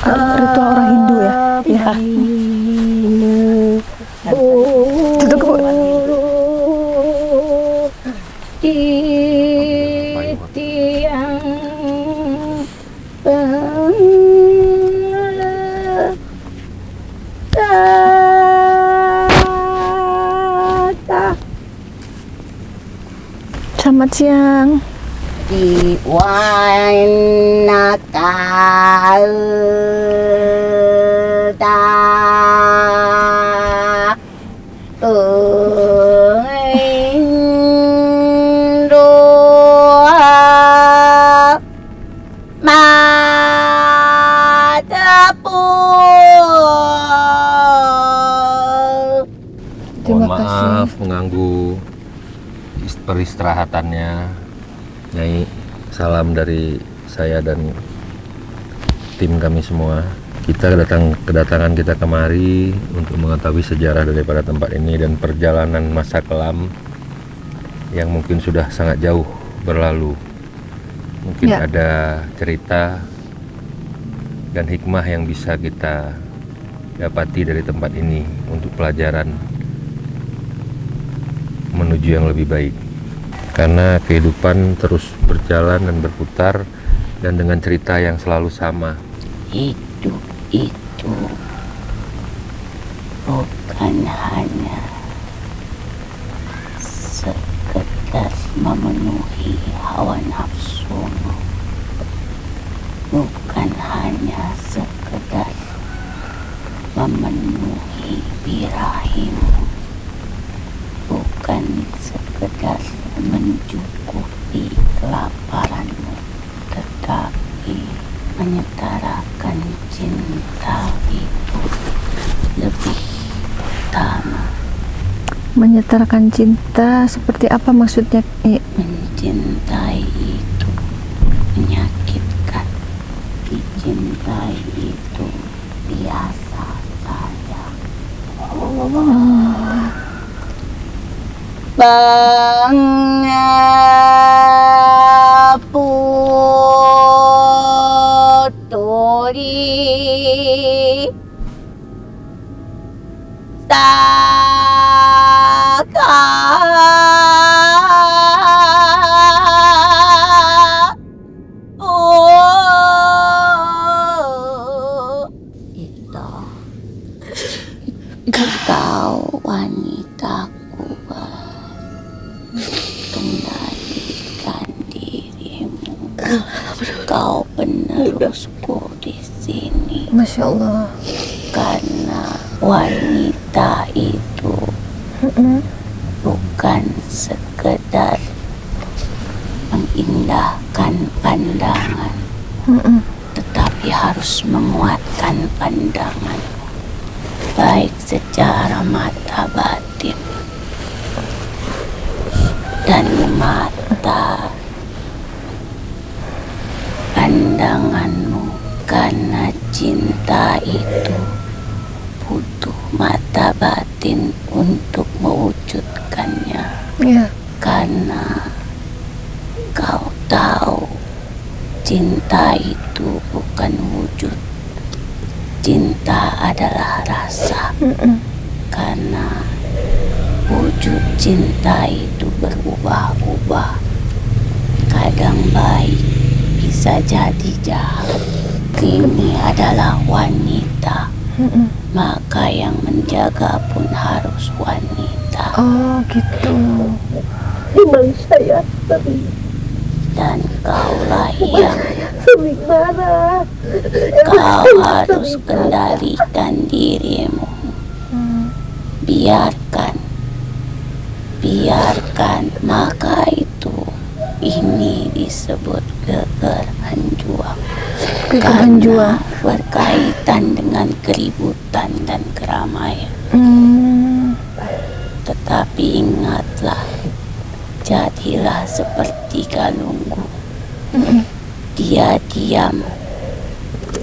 [SPEAKER 3] Kayak ritual orang Hindu ya. Ya. Duduk Bu. Selamat siang.
[SPEAKER 5] Di wanaka mata
[SPEAKER 2] maaf mengganggu peristirahatannya Nyai. Salam dari saya dan tim kami semua. Kita kedatangan kita kemari untuk mengetahui sejarah daripada tempat ini dan perjalanan masa kelam yang mungkin sudah sangat jauh berlalu. Mungkin
[SPEAKER 3] Ya.
[SPEAKER 2] ada cerita dan hikmah yang bisa kita dapati dari tempat ini untuk pelajaran menuju yang lebih baik. Karena kehidupan terus berjalan dan berputar dan dengan cerita yang selalu sama.
[SPEAKER 6] Hidup itu bukan hanya sekedar memenuhi hawa nafsumu, bukan hanya sekedar memenuhi birahimu, bukan sekedar mencukupi kelaparanmu, tetapi menyetarakan cinta itu lebih utama.
[SPEAKER 3] Menyetarakan cinta seperti apa maksudnya?
[SPEAKER 6] Mencintai itu menyakitkan, dicintai itu biasa saja. Putri Saka itu kau wanitaku, kendalikan dirimu. Kau penerusku di sini.
[SPEAKER 3] Masya Allah.
[SPEAKER 6] Karena wanita itu bukan sekedar mengindahkan pandangan, tetapi harus menguatkan pandangan, baik secara mata batin dan mata. Pandanganmu, karena cinta itu butuh mata batin untuk mewujudkannya.
[SPEAKER 3] Ya.
[SPEAKER 6] Karena kau tahu cinta itu bukan wujud. Cinta adalah rasa. Karena wujud cinta itu berubah-ubah. Kadang baik, bisa jadi jahat. Ini adalah wanita. Maka yang menjaga pun harus wanita.
[SPEAKER 3] Oh gitu.
[SPEAKER 4] Memang saya
[SPEAKER 6] Dan kaulah yang
[SPEAKER 4] sering marah.
[SPEAKER 6] kau harus kendalikan dirimu. Biarkan, maka itu ini disebut geger hanjuang. Karena berkaitan dengan keributan dan keramaian. Tetapi ingatlah, jadilah seperti Galunggu. Dia diam,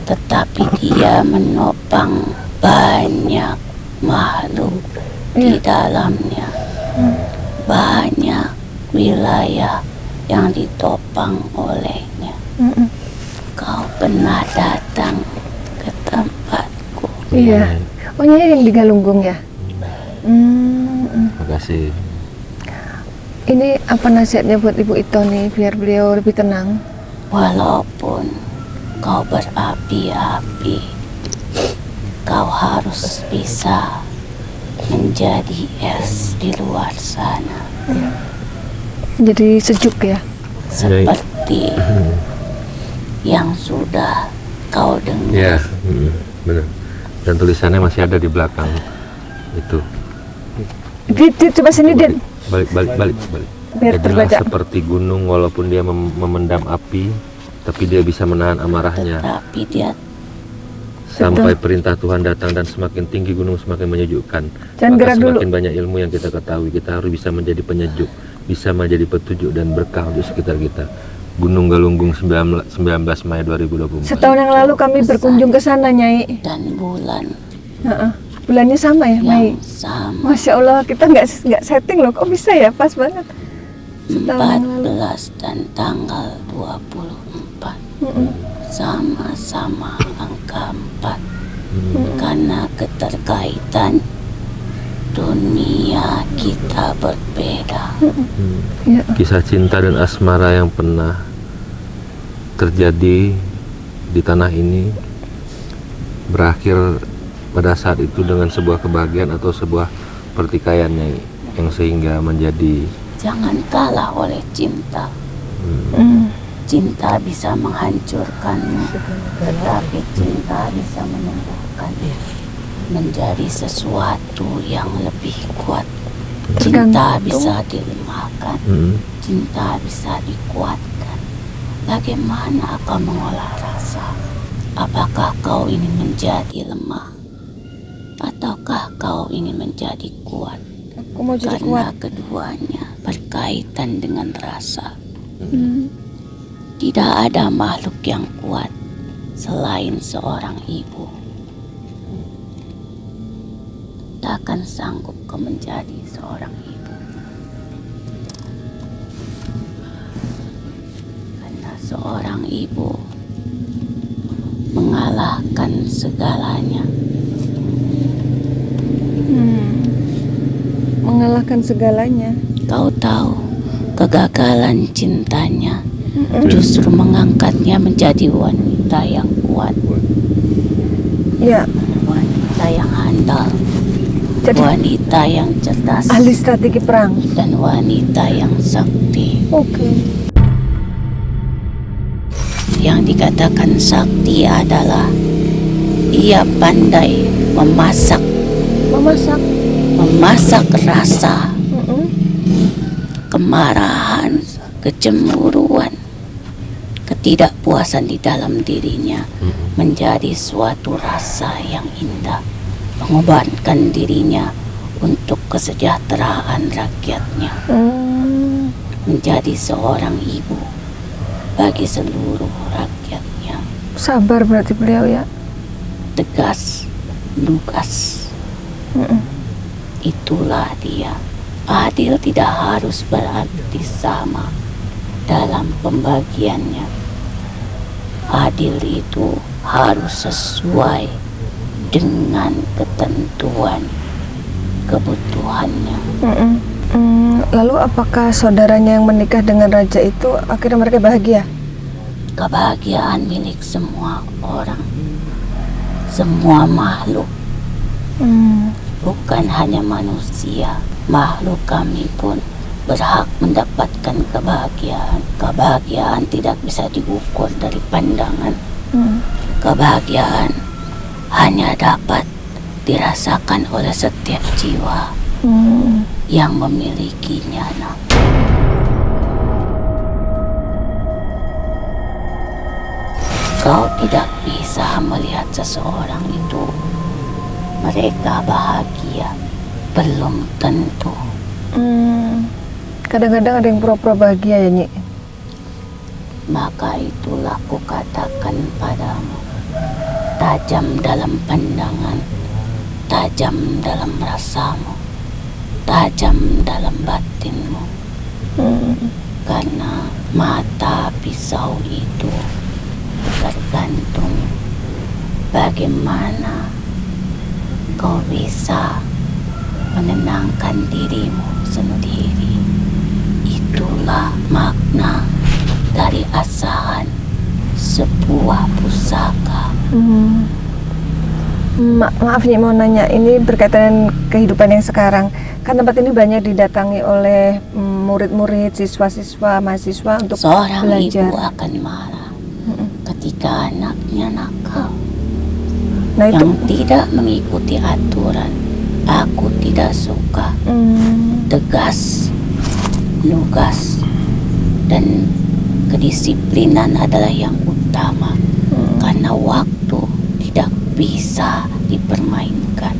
[SPEAKER 6] tetapi dia menopang banyak makhluk di dalamnya. Banyak wilayah yang ditopang olehnya. Kau pernah datang ke tempatku.
[SPEAKER 3] Iya. Oh, Nyai yang di Galunggung ya?
[SPEAKER 2] Terima kasih.
[SPEAKER 3] Ini apa nasihatnya buat Ibu Ito nih biar beliau lebih tenang?
[SPEAKER 6] Walaupun kau berapi-api, kau harus bisa menjadi es di luar sana.
[SPEAKER 3] Jadi sejuk ya?
[SPEAKER 6] Seperti yang sudah kau dengar.
[SPEAKER 2] Ya, benar. Dan tulisannya masih ada di belakang itu.
[SPEAKER 3] Coba sini, Din.
[SPEAKER 2] Balik.
[SPEAKER 3] Biar
[SPEAKER 2] Jadilah
[SPEAKER 3] terbaca.
[SPEAKER 2] seperti gunung walaupun dia memendam api, tapi dia bisa menahan amarahnya.
[SPEAKER 6] Tetapi dia
[SPEAKER 2] sampai perintah Tuhan datang, dan semakin tinggi gunung semakin menyejukkan.
[SPEAKER 3] Jangan
[SPEAKER 2] Maka
[SPEAKER 3] gerak dulu.
[SPEAKER 2] semakin banyak ilmu yang kita ketahui, kita harus bisa menjadi penyejuk, bisa menjadi petunjuk dan berkah untuk sekitar kita. Gunung Galunggung 19 Mei 2024.
[SPEAKER 3] Setahun yang lalu kami berkunjung ke sana, Nyai.
[SPEAKER 6] Dan bulan
[SPEAKER 3] Heeh. Bulannya sama ya, Mei.
[SPEAKER 6] yang sama,
[SPEAKER 3] Masya Allah, kita nggak setting loh, kok bisa ya, pas banget. Setahun yang lalu.
[SPEAKER 6] 14 dan tanggal 24 sama-sama angka 4 karena keterkaitan dunia kita berbeda.
[SPEAKER 3] Ya.
[SPEAKER 2] Kisah cinta dan asmara yang pernah terjadi di tanah ini berakhir pada saat itu dengan sebuah kebahagiaan atau sebuah pertikaian yang sehingga menjadi
[SPEAKER 6] Jangan kalah oleh cinta. Cinta bisa menghancurkanmu, tetapi cinta bisa menyembuhkan, menjadi sesuatu yang lebih kuat. Cinta bisa dilemahkan, cinta bisa dikuatkan. Bagaimana kau mengolah rasa? Apakah kau ingin menjadi lemah, ataukah kau ingin menjadi kuat?
[SPEAKER 3] Aku mau jadi
[SPEAKER 6] Karena
[SPEAKER 3] kuat.
[SPEAKER 6] keduanya berkaitan dengan rasa. Tidak ada makhluk yang kuat selain seorang ibu. Takkan sanggup kau menjadi seorang ibu. Karena seorang ibu mengalahkan segalanya.
[SPEAKER 3] Mengalahkan segalanya.
[SPEAKER 6] Kau tahu, kegagalan cintanya justru mengangkatnya menjadi wanita yang kuat,
[SPEAKER 3] Ya,
[SPEAKER 6] wanita yang handal,
[SPEAKER 3] jadi
[SPEAKER 6] wanita yang cerdas,
[SPEAKER 3] ahli strategi perang.
[SPEAKER 6] dan wanita yang sakti.
[SPEAKER 3] Oke.
[SPEAKER 6] Yang dikatakan sakti adalah ia pandai memasak
[SPEAKER 3] Memasak.
[SPEAKER 6] rasa, kemarahan, kecemburuan, ketidakpuasan di dalam dirinya menjadi suatu rasa yang indah, mengorbankan dirinya untuk kesejahteraan rakyatnya, menjadi seorang ibu bagi seluruh rakyatnya.
[SPEAKER 3] Sabar berarti beliau ya.
[SPEAKER 6] Tegas, lugas, itulah dia. Adil tidak harus berarti sama dalam pembagiannya. Adil itu harus sesuai dengan ketentuan kebutuhannya.
[SPEAKER 3] Lalu apakah saudaranya yang menikah dengan raja itu akhirnya mereka bahagia?
[SPEAKER 6] Kebahagiaan milik semua orang, semua makhluk, bukan hanya manusia. Makhluk kami pun berhak mendapatkan kebahagiaan. Kebahagiaan tidak bisa diukur dari pandangan. Kebahagiaan hanya dapat dirasakan oleh setiap jiwa yang memilikinya. Kau tidak bisa melihat seseorang itu mereka bahagia, belum tentu.
[SPEAKER 3] Kadang-kadang ada yang pura-pura bahagia ya, Nyi.
[SPEAKER 6] Maka itulah kukatakan padamu, tajam dalam pandangan, tajam dalam rasamu, tajam dalam batinmu. Karena mata pisau itu tergantung bagaimana kau bisa menenangkan dirimu sendiri. Itulah makna dari asahan sebuah pusaka.
[SPEAKER 3] Maaf Nyi, mau nanya, ini berkaitan dengan kehidupan yang sekarang. Kan tempat ini banyak didatangi oleh murid-murid, siswa-siswa, mahasiswa untuk
[SPEAKER 6] Seorang
[SPEAKER 3] belajar.
[SPEAKER 6] ibu akan marah ketika anaknya nakal,
[SPEAKER 3] Nah itu
[SPEAKER 6] yang tidak mengikuti aturan. Aku tidak suka. Tegas, lugas, dan kedisiplinan adalah yang utama. Karena waktu tidak bisa dipermainkan.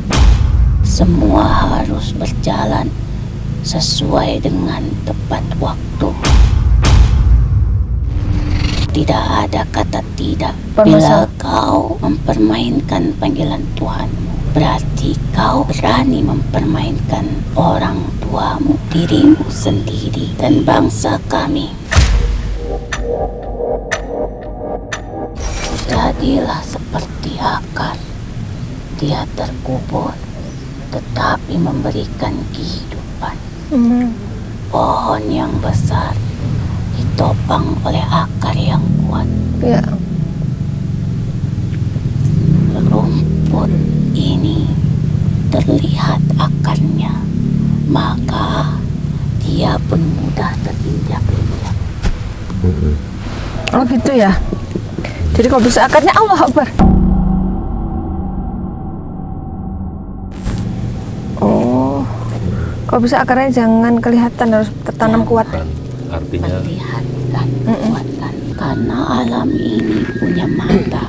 [SPEAKER 6] Semua harus berjalan sesuai dengan tepat waktu. Tidak ada kata tidak. Bila kau mempermainkan panggilan Tuhanmu, berarti kau berani mempermainkan orang tuamu, dirimu sendiri, dan bangsa kami. Jadilah seperti akar. Dia terkubur, tetapi memberikan kehidupan. Pohon yang besar ditopang oleh akar yang kuat.
[SPEAKER 3] Ya.
[SPEAKER 6] Rumput ini terlihat akarnya, maka dia pun mudah terinjak-injak.
[SPEAKER 3] Oh gitu ya. Jadi kalau bisa akarnya Allah Akbar. Oh. Kalau bisa akarnya jangan kelihatan, harus tertanam kuat.
[SPEAKER 2] Artinya
[SPEAKER 6] Perlihatkan kekuatan. Karena alam ini punya mata.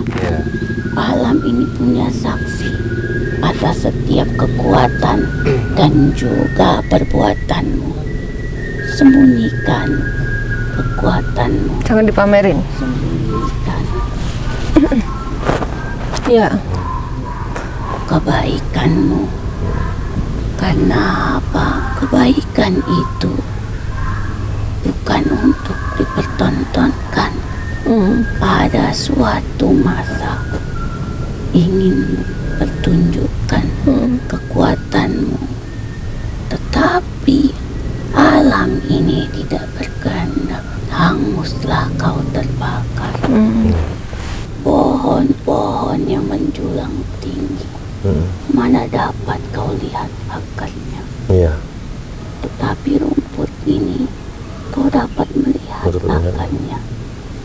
[SPEAKER 6] Alam ini punya saksi atas setiap kekuatan dan juga perbuatanmu. Sembunyikan kekuatanmu.
[SPEAKER 3] Jangan dipamerin.
[SPEAKER 6] Sembunyikan
[SPEAKER 3] Ya.
[SPEAKER 6] kebaikanmu. Karena apa? Kebaikan itu bukan untuk dipertontonkan. Pada suatu masa ingin pertunjukkan kekuatanmu, tetapi alam ini tidak berkehendak. Hanguslah kau terbakar. Pohon-pohon yang menjulang tinggi, mana dapat kau lihat akarnya.
[SPEAKER 2] iya.
[SPEAKER 6] Tetapi rumput ini kau dapat melihat akarnya.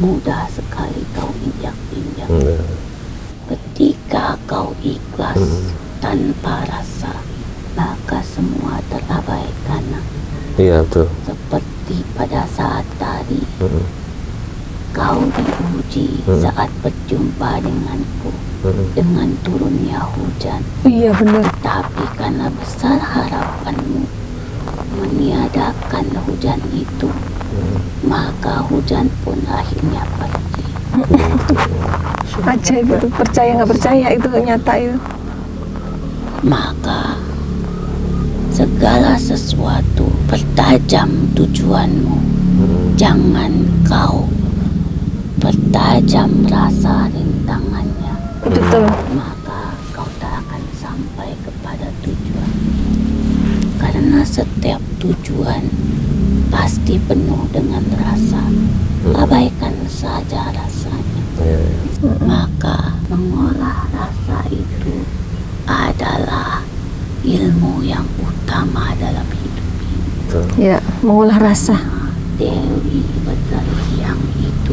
[SPEAKER 6] Mudah sekali kau injak-injak. Ketika kau ikhlas tanpa rasa, maka semua terabaikan.
[SPEAKER 2] Iya betul.
[SPEAKER 6] Seperti pada saat tadi kau diuji saat berjumpa denganku, dengan turunnya hujan.
[SPEAKER 3] Iya benar.
[SPEAKER 6] Tapi karena besar harapanmu meniadakan hujan itu, maka hujan pun akhirnya pergi.
[SPEAKER 3] Ajaib itu, percaya nggak percaya itu nyata itu.
[SPEAKER 6] Maka segala sesuatu bertajam tujuanmu. Jangan kau bertajam rasa rintangannya.
[SPEAKER 3] Betul.
[SPEAKER 6] Maka kau tak akan sampai kepada tujuan. Karena setiap tujuan pasti penuh dengan rasa. Abaikan saja rasanya. Maka mengolah rasa itu adalah ilmu yang utama dalam hidup ini.
[SPEAKER 3] Ya, mengolah rasa.
[SPEAKER 6] Dewi Batariang itu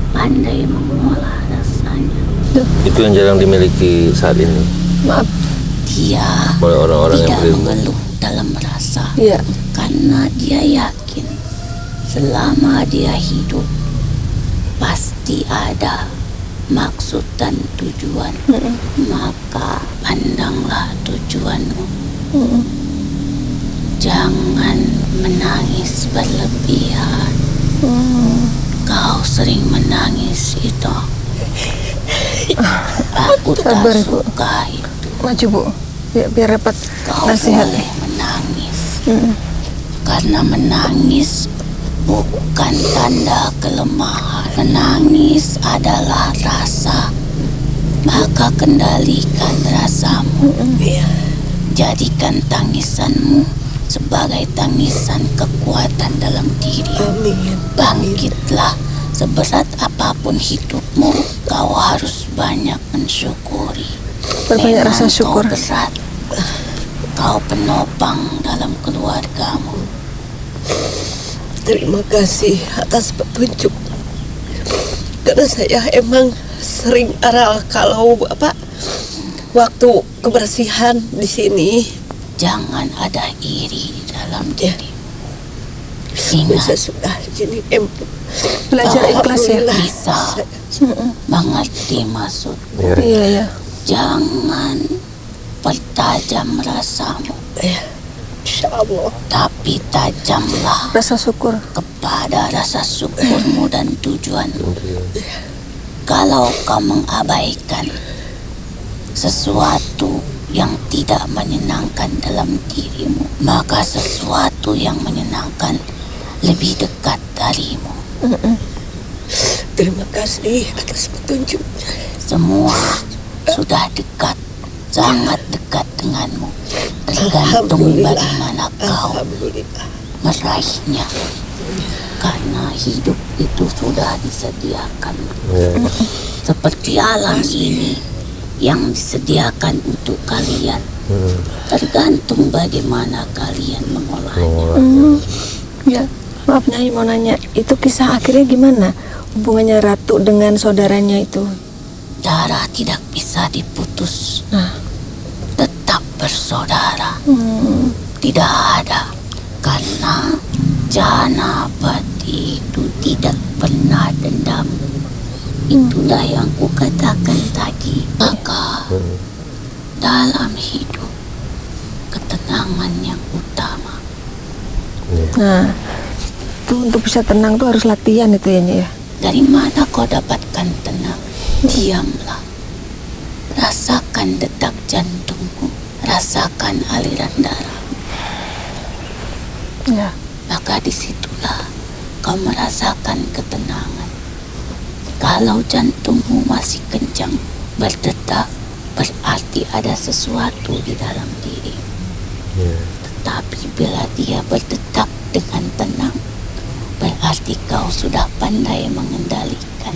[SPEAKER 6] pandai mengolah rasanya.
[SPEAKER 2] Itu yang jarang dimiliki saat ini
[SPEAKER 3] Maaf.
[SPEAKER 6] Dia
[SPEAKER 2] oleh orang-orang yang
[SPEAKER 6] tidak
[SPEAKER 2] berilmu.
[SPEAKER 6] mengeluh dalam rasa.
[SPEAKER 3] Iya.
[SPEAKER 6] Karena dia yakin selama dia hidup pasti ada maksud dan tujuan. Maka pandanglah tujuanmu. Jangan menangis berlebihan. Kau sering menangis itu. Aku tak
[SPEAKER 3] Sabar, Ibu.
[SPEAKER 6] suka itu.
[SPEAKER 3] Maju Bu. Biar repot
[SPEAKER 6] Kau
[SPEAKER 3] nasihat.
[SPEAKER 6] boleh menangis. Karena menangis bukan tanda kelemahan. Menangis adalah rasa. Maka kendalikan rasamu. Jadikan tangisanmu sebagai tangisan kekuatan dalam diri. Bangkitlah. Seberat apapun hidupmu, kau harus banyak mensyukuri.
[SPEAKER 3] Perbanyak
[SPEAKER 6] Memang
[SPEAKER 3] rasa syukur.
[SPEAKER 6] Kau berat. Kau penopang dalam keluargamu.
[SPEAKER 7] Terima kasih atas petunjuk. Karena saya emang sering aral kalau waktu kebersihan di sini.
[SPEAKER 6] Jangan ada iri di dalam
[SPEAKER 7] Ya.
[SPEAKER 6] dirimu.
[SPEAKER 7] Saya
[SPEAKER 6] Ingat,
[SPEAKER 7] sudah jadi
[SPEAKER 3] Belajar ikhlas ya.
[SPEAKER 7] Alhamdulillah.
[SPEAKER 6] bisa mengerti maksud.
[SPEAKER 3] Iya ya.
[SPEAKER 6] Jangan pertajam rasamu,
[SPEAKER 7] Insya Allah.
[SPEAKER 6] tapi tajamlah
[SPEAKER 3] Rasa syukur.
[SPEAKER 6] kepada rasa syukurmu dan tujuanmu. Kalau kau mengabaikan sesuatu yang tidak menyenangkan dalam dirimu, maka sesuatu yang menyenangkan lebih dekat darimu.
[SPEAKER 7] Terima kasih atas petunjuknya.
[SPEAKER 6] Semua sudah dekat, sangat dekat denganmu. Tergantung
[SPEAKER 7] Alhamdulillah.
[SPEAKER 6] bagaimana kau
[SPEAKER 7] Alhamdulillah.
[SPEAKER 6] meraihnya. Karena hidup itu sudah disediakan. Seperti alam ini yang disediakan untuk kalian. Tergantung bagaimana kalian mengolahnya.
[SPEAKER 3] Ya, maaf Nyai mau nanya, itu kisah akhirnya gimana? Hubungannya Ratu dengan saudaranya itu?
[SPEAKER 6] Darah tidak bisa diputus. Tetap bersaudara. Tidak ada. Karena Janapati itu tidak pernah dendam. Itulah yang kukatakan tadi. Maka dalam hidup ketenangan yang utama.
[SPEAKER 3] Nah, itu untuk bisa tenang tuh harus latihan itu ya Nyai ya?
[SPEAKER 6] Dari mana kau dapatkan tenang? Diamlah. Rasakan detak jantungmu. Rasakan aliran darah.
[SPEAKER 3] Ya.
[SPEAKER 6] Maka disitulah kau merasakan ketenangan. Kalau jantungmu masih kencang berdetak, berarti ada sesuatu di dalam diri. Tetapi bila dia berdetak dengan tenang, berarti kau sudah pandai mengendalikan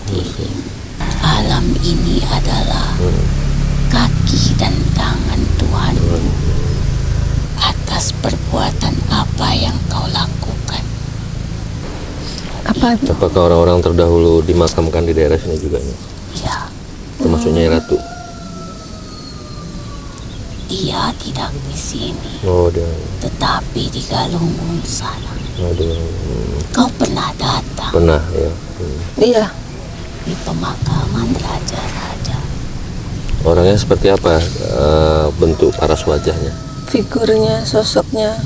[SPEAKER 6] dirimu. Alam ini adalah kaki dan tangan Tuhanmu atas perbuatan apa yang kau lakukan.
[SPEAKER 3] Apa?
[SPEAKER 2] Apakah orang-orang terdahulu dimakamkan di daerah sini juga?
[SPEAKER 6] Ya,
[SPEAKER 2] Termasuk Nyai Ratu?
[SPEAKER 6] dia tidak di sini,
[SPEAKER 2] Oh, dia.
[SPEAKER 6] tetapi di Galunggung sana.
[SPEAKER 2] Aduh.
[SPEAKER 6] Kau pernah datang
[SPEAKER 2] Pernah ya.
[SPEAKER 3] Iya.
[SPEAKER 6] di pemakaman raja-raja.
[SPEAKER 2] Orangnya seperti apa? Bentuk paras wajahnya?
[SPEAKER 3] Figurnya, sosoknya.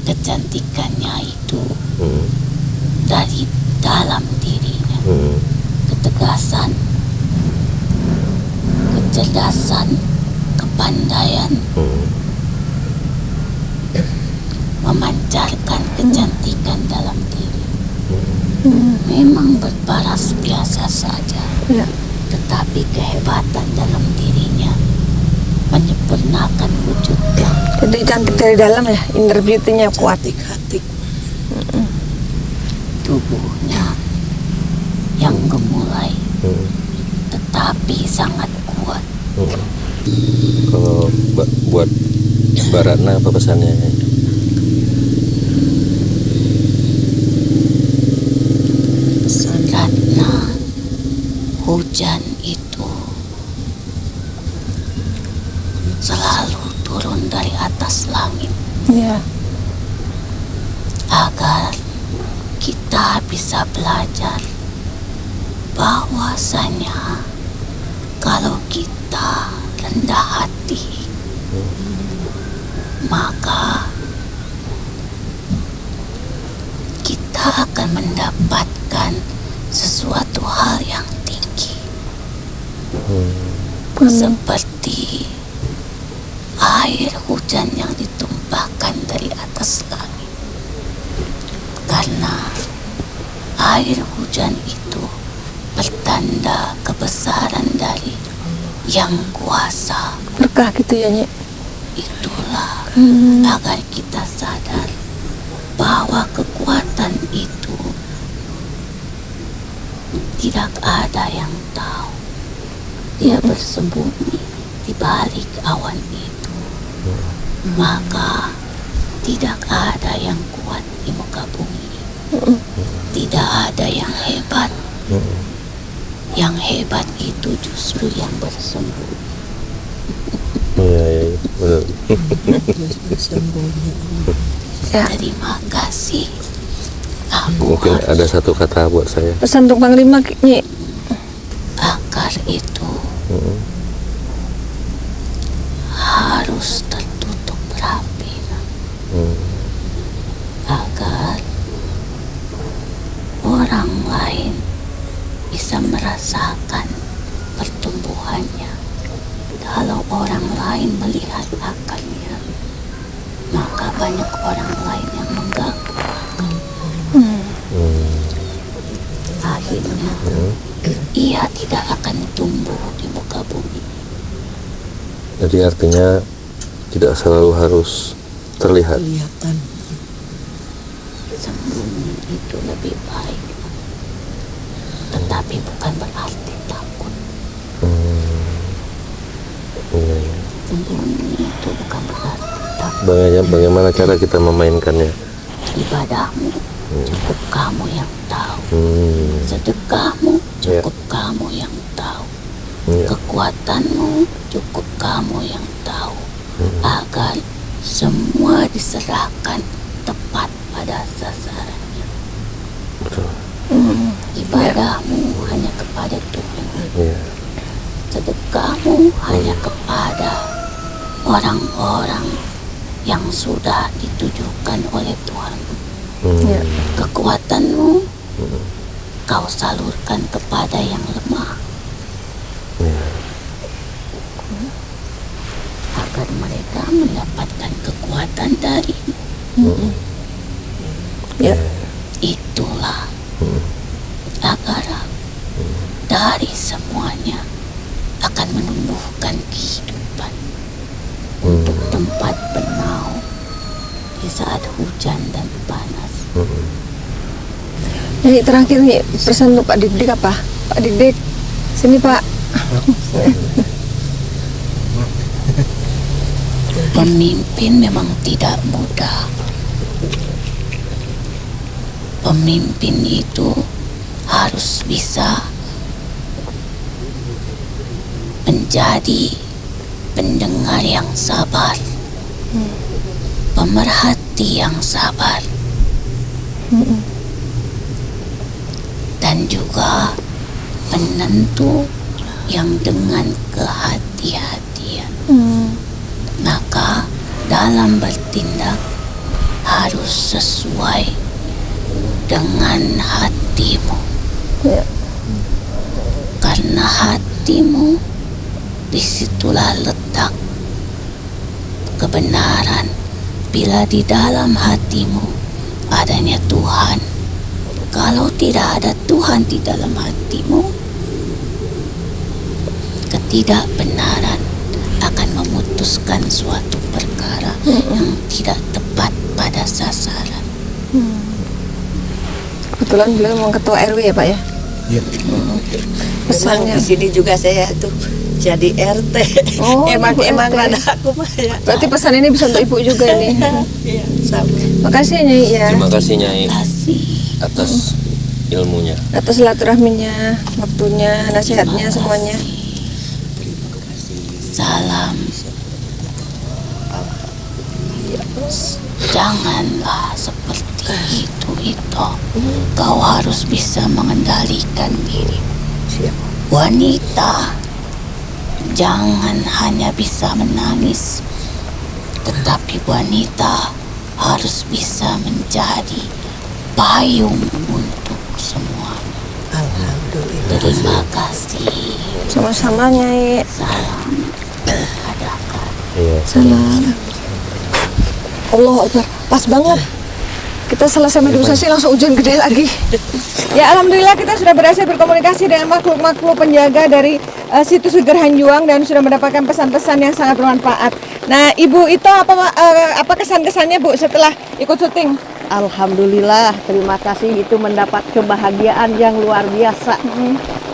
[SPEAKER 6] Kecantikannya itu
[SPEAKER 2] Hmm.
[SPEAKER 6] dari dalam dirinya.
[SPEAKER 2] Hmm.
[SPEAKER 6] Ketegasan, kecerdasan, kepandaian,
[SPEAKER 2] Hmm.
[SPEAKER 6] memancarkan kecantikan dalam diri. Memang berparas biasa saja,
[SPEAKER 3] Ya.
[SPEAKER 6] tetapi kehebatan dalam dirinya menyempurnakan wujudnya.
[SPEAKER 3] Jadi cantik dari dalam ya, inner beauty-nya kuat.
[SPEAKER 7] Cantik hati.
[SPEAKER 6] Tubuhnya yang gemulai
[SPEAKER 2] Hmm.
[SPEAKER 6] tetapi sangat kuat.
[SPEAKER 2] Hmm. Kalau buat Mbak Ratna apa pesannya?
[SPEAKER 6] Ratna, hujan itu selalu turun dari atas langit
[SPEAKER 3] Iya.
[SPEAKER 6] agar kita bisa belajar bahwasanya kalau kita rendah hati, maka kita akan mendapatkan sesuatu hal yang tinggi. Seperti air hujan yang ditumpahkan dari atas langit. Karena air hujan itu pertanda kebesaran dari Yang Kuasa.
[SPEAKER 3] Berkah gitu ya Nyai.
[SPEAKER 6] Itulah agar kita sadar bahwa kekuatan itu tidak ada yang tahu. Dia bersembunyi di balik awan itu. Maka tidak ada yang kuat di muka bumi. Tidak ada yang hebat. Yang hebat itu justru yang bersembunyi.
[SPEAKER 2] Iya, benar.
[SPEAKER 3] Ya.
[SPEAKER 6] Terima kasih. Aku
[SPEAKER 2] Mungkin ada satu kata buat saya.
[SPEAKER 3] Pesan untuk Panglima Nyai.
[SPEAKER 6] akar itu harus tertutup rapi agar orang lain bisa merasakan pertumbuhannya. Kalau orang lain melihat akarnya, maka banyak orang lain yang mengganggu. Akhirnya ia tidak akan tumbuh di muka bumi.
[SPEAKER 2] Jadi artinya tidak selalu harus terlihat.
[SPEAKER 6] Sembunyi itu lebih baik, tetapi bukan berarti takut. Sembunyi itu bukan berarti takut.
[SPEAKER 2] Bagaimana cara kita memainkannya?
[SPEAKER 6] Ibadahmu cukup kamu yang tahu. Sedekahmu cukup kamu yang tahu. Kekuatanmu cukup kamu yang tahu. Agar semua diserahkan tepat pada sasarannya.
[SPEAKER 2] Betul.
[SPEAKER 6] Ibadahmu hanya kepada Tuhan. Sedekahmu hanya kepada orang-orang yang sudah ditujukan oleh Tuhan. Kekuatanmu kau salurkan kepada yang lemah, agar mereka mendapatkan kekuatan darimu. Itulah agar dari semuanya akan menumbuhkan kehidupan untuk tempat bernaung di saat hujan dan panas.
[SPEAKER 3] Jadi terakhir nih pesan untuk Pak Dik-Dik apa? Pak Dik-Dik, sini Pak.
[SPEAKER 6] Pemimpin memang tidak mudah. Pemimpin itu harus bisa menjadi pendengar yang sabar, pemerhati yang sabar, dan juga penentu yang dengan kehati-hatian. Maka dalam bertindak harus sesuai dengan hatimu. Karena hatimu, disitulah letak kebenaran. Bila di dalam hatimu adanya Tuhan, kalau tidak ada Tuhan di dalam hatimu, ketidakbenaran akan memutuskan suatu perkara yang tidak tepat pada sasaran.
[SPEAKER 3] Kebetulan beliau memang ketua RW ya Pak ya?
[SPEAKER 1] Iya.
[SPEAKER 3] Pesannya.
[SPEAKER 7] Di sini juga saya tuh jadi RT.
[SPEAKER 3] Oh,
[SPEAKER 7] emang
[SPEAKER 3] Ibu RT.
[SPEAKER 7] rada aku mah ya.
[SPEAKER 3] Berarti pesan ini bisa untuk Ibu juga nih.
[SPEAKER 7] Iya, sama.
[SPEAKER 3] Makasih ya Nyai ya.
[SPEAKER 2] Terima kasih Nyai
[SPEAKER 6] Kasih.
[SPEAKER 2] atas ilmunya.
[SPEAKER 3] Atas silaturahminya, waktunya, nasihatnya semuanya.
[SPEAKER 6] Salam. Janganlah seperti itu. Kau harus bisa mengendalikan diri. Wanita, jangan hanya bisa menangis, tetapi wanita harus bisa menjadi payung untuk semuanya.
[SPEAKER 7] Alhamdulillah.
[SPEAKER 6] Terima kasih.
[SPEAKER 3] Sama-sama Nyai.
[SPEAKER 6] Salam. Adakan.
[SPEAKER 2] Iya.
[SPEAKER 3] Salam. Allah Akbar, pas banget. Kita selesai meditasi langsung hujan gede lagi. Ya alhamdulillah kita sudah berhasil berkomunikasi dengan makhluk-makhluk penjaga dari situs Gerhanjuang dan sudah mendapatkan pesan-pesan yang sangat bermanfaat. Nah Ibu itu apa kesan-kesannya Bu setelah ikut syuting?
[SPEAKER 5] Alhamdulillah, terima kasih, itu mendapat kebahagiaan yang luar biasa.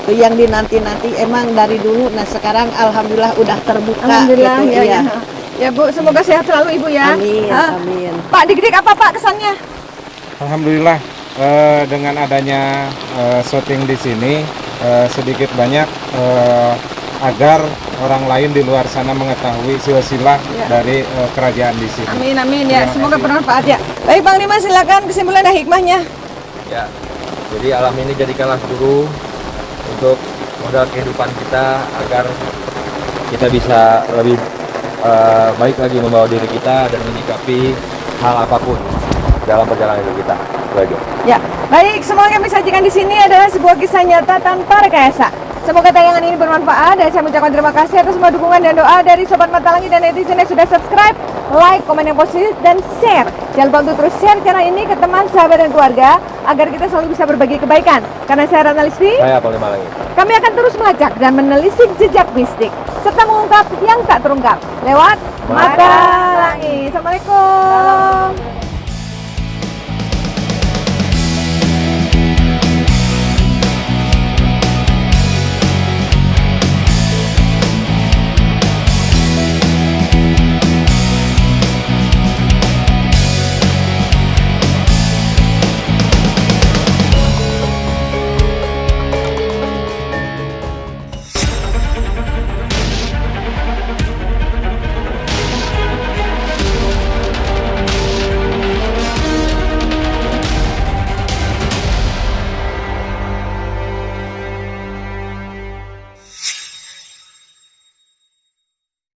[SPEAKER 5] Itu yang dinanti-nanti emang dari dulu. Nah sekarang alhamdulillah udah terbuka.
[SPEAKER 3] Alhamdulillah
[SPEAKER 5] gitu,
[SPEAKER 3] ya,
[SPEAKER 5] iya.
[SPEAKER 3] ya Bu, semoga sehat selalu Ibu ya.
[SPEAKER 5] Amin,
[SPEAKER 3] Ah,
[SPEAKER 5] amin.
[SPEAKER 3] Pak Dik-Dik apa Pak kesannya?
[SPEAKER 1] Alhamdulillah dengan adanya syuting di sini sedikit banyak agar orang lain di luar sana mengetahui silsilah dari kerajaan di sini.
[SPEAKER 3] Amin amin ya,
[SPEAKER 1] Terima
[SPEAKER 3] semoga
[SPEAKER 1] kasih.
[SPEAKER 3] bermanfaat ya. Baik Panglima silakan kesimpulan dan hikmahnya.
[SPEAKER 2] Ya, jadi alam ini jadikanlah guru untuk modal kehidupan kita agar kita bisa lebih baik lagi membawa diri kita dan menyikapi hal apapun dalam perjalanan hidup kita. Itu aja.
[SPEAKER 3] Ya, baik, semua yang kami sajikan di sini adalah sebuah kisah nyata tanpa rekayasa. Semoga tayangan ini bermanfaat dan saya mengucapkan terima kasih atas semua dukungan dan doa dari Sobat Mata Langit dan netizen yang sudah subscribe, like, komen yang positif, dan share. Jangan lupa untuk terus share channel ini ke teman, sahabat, dan keluarga agar kita selalu bisa berbagi kebaikan. Karena saya Ratna Listi,
[SPEAKER 2] Saya Panglima Langit.
[SPEAKER 3] kami akan terus melacak dan menelisik jejak mistik serta mengungkap yang tak terungkap lewat Mata Langit. Assalamualaikum.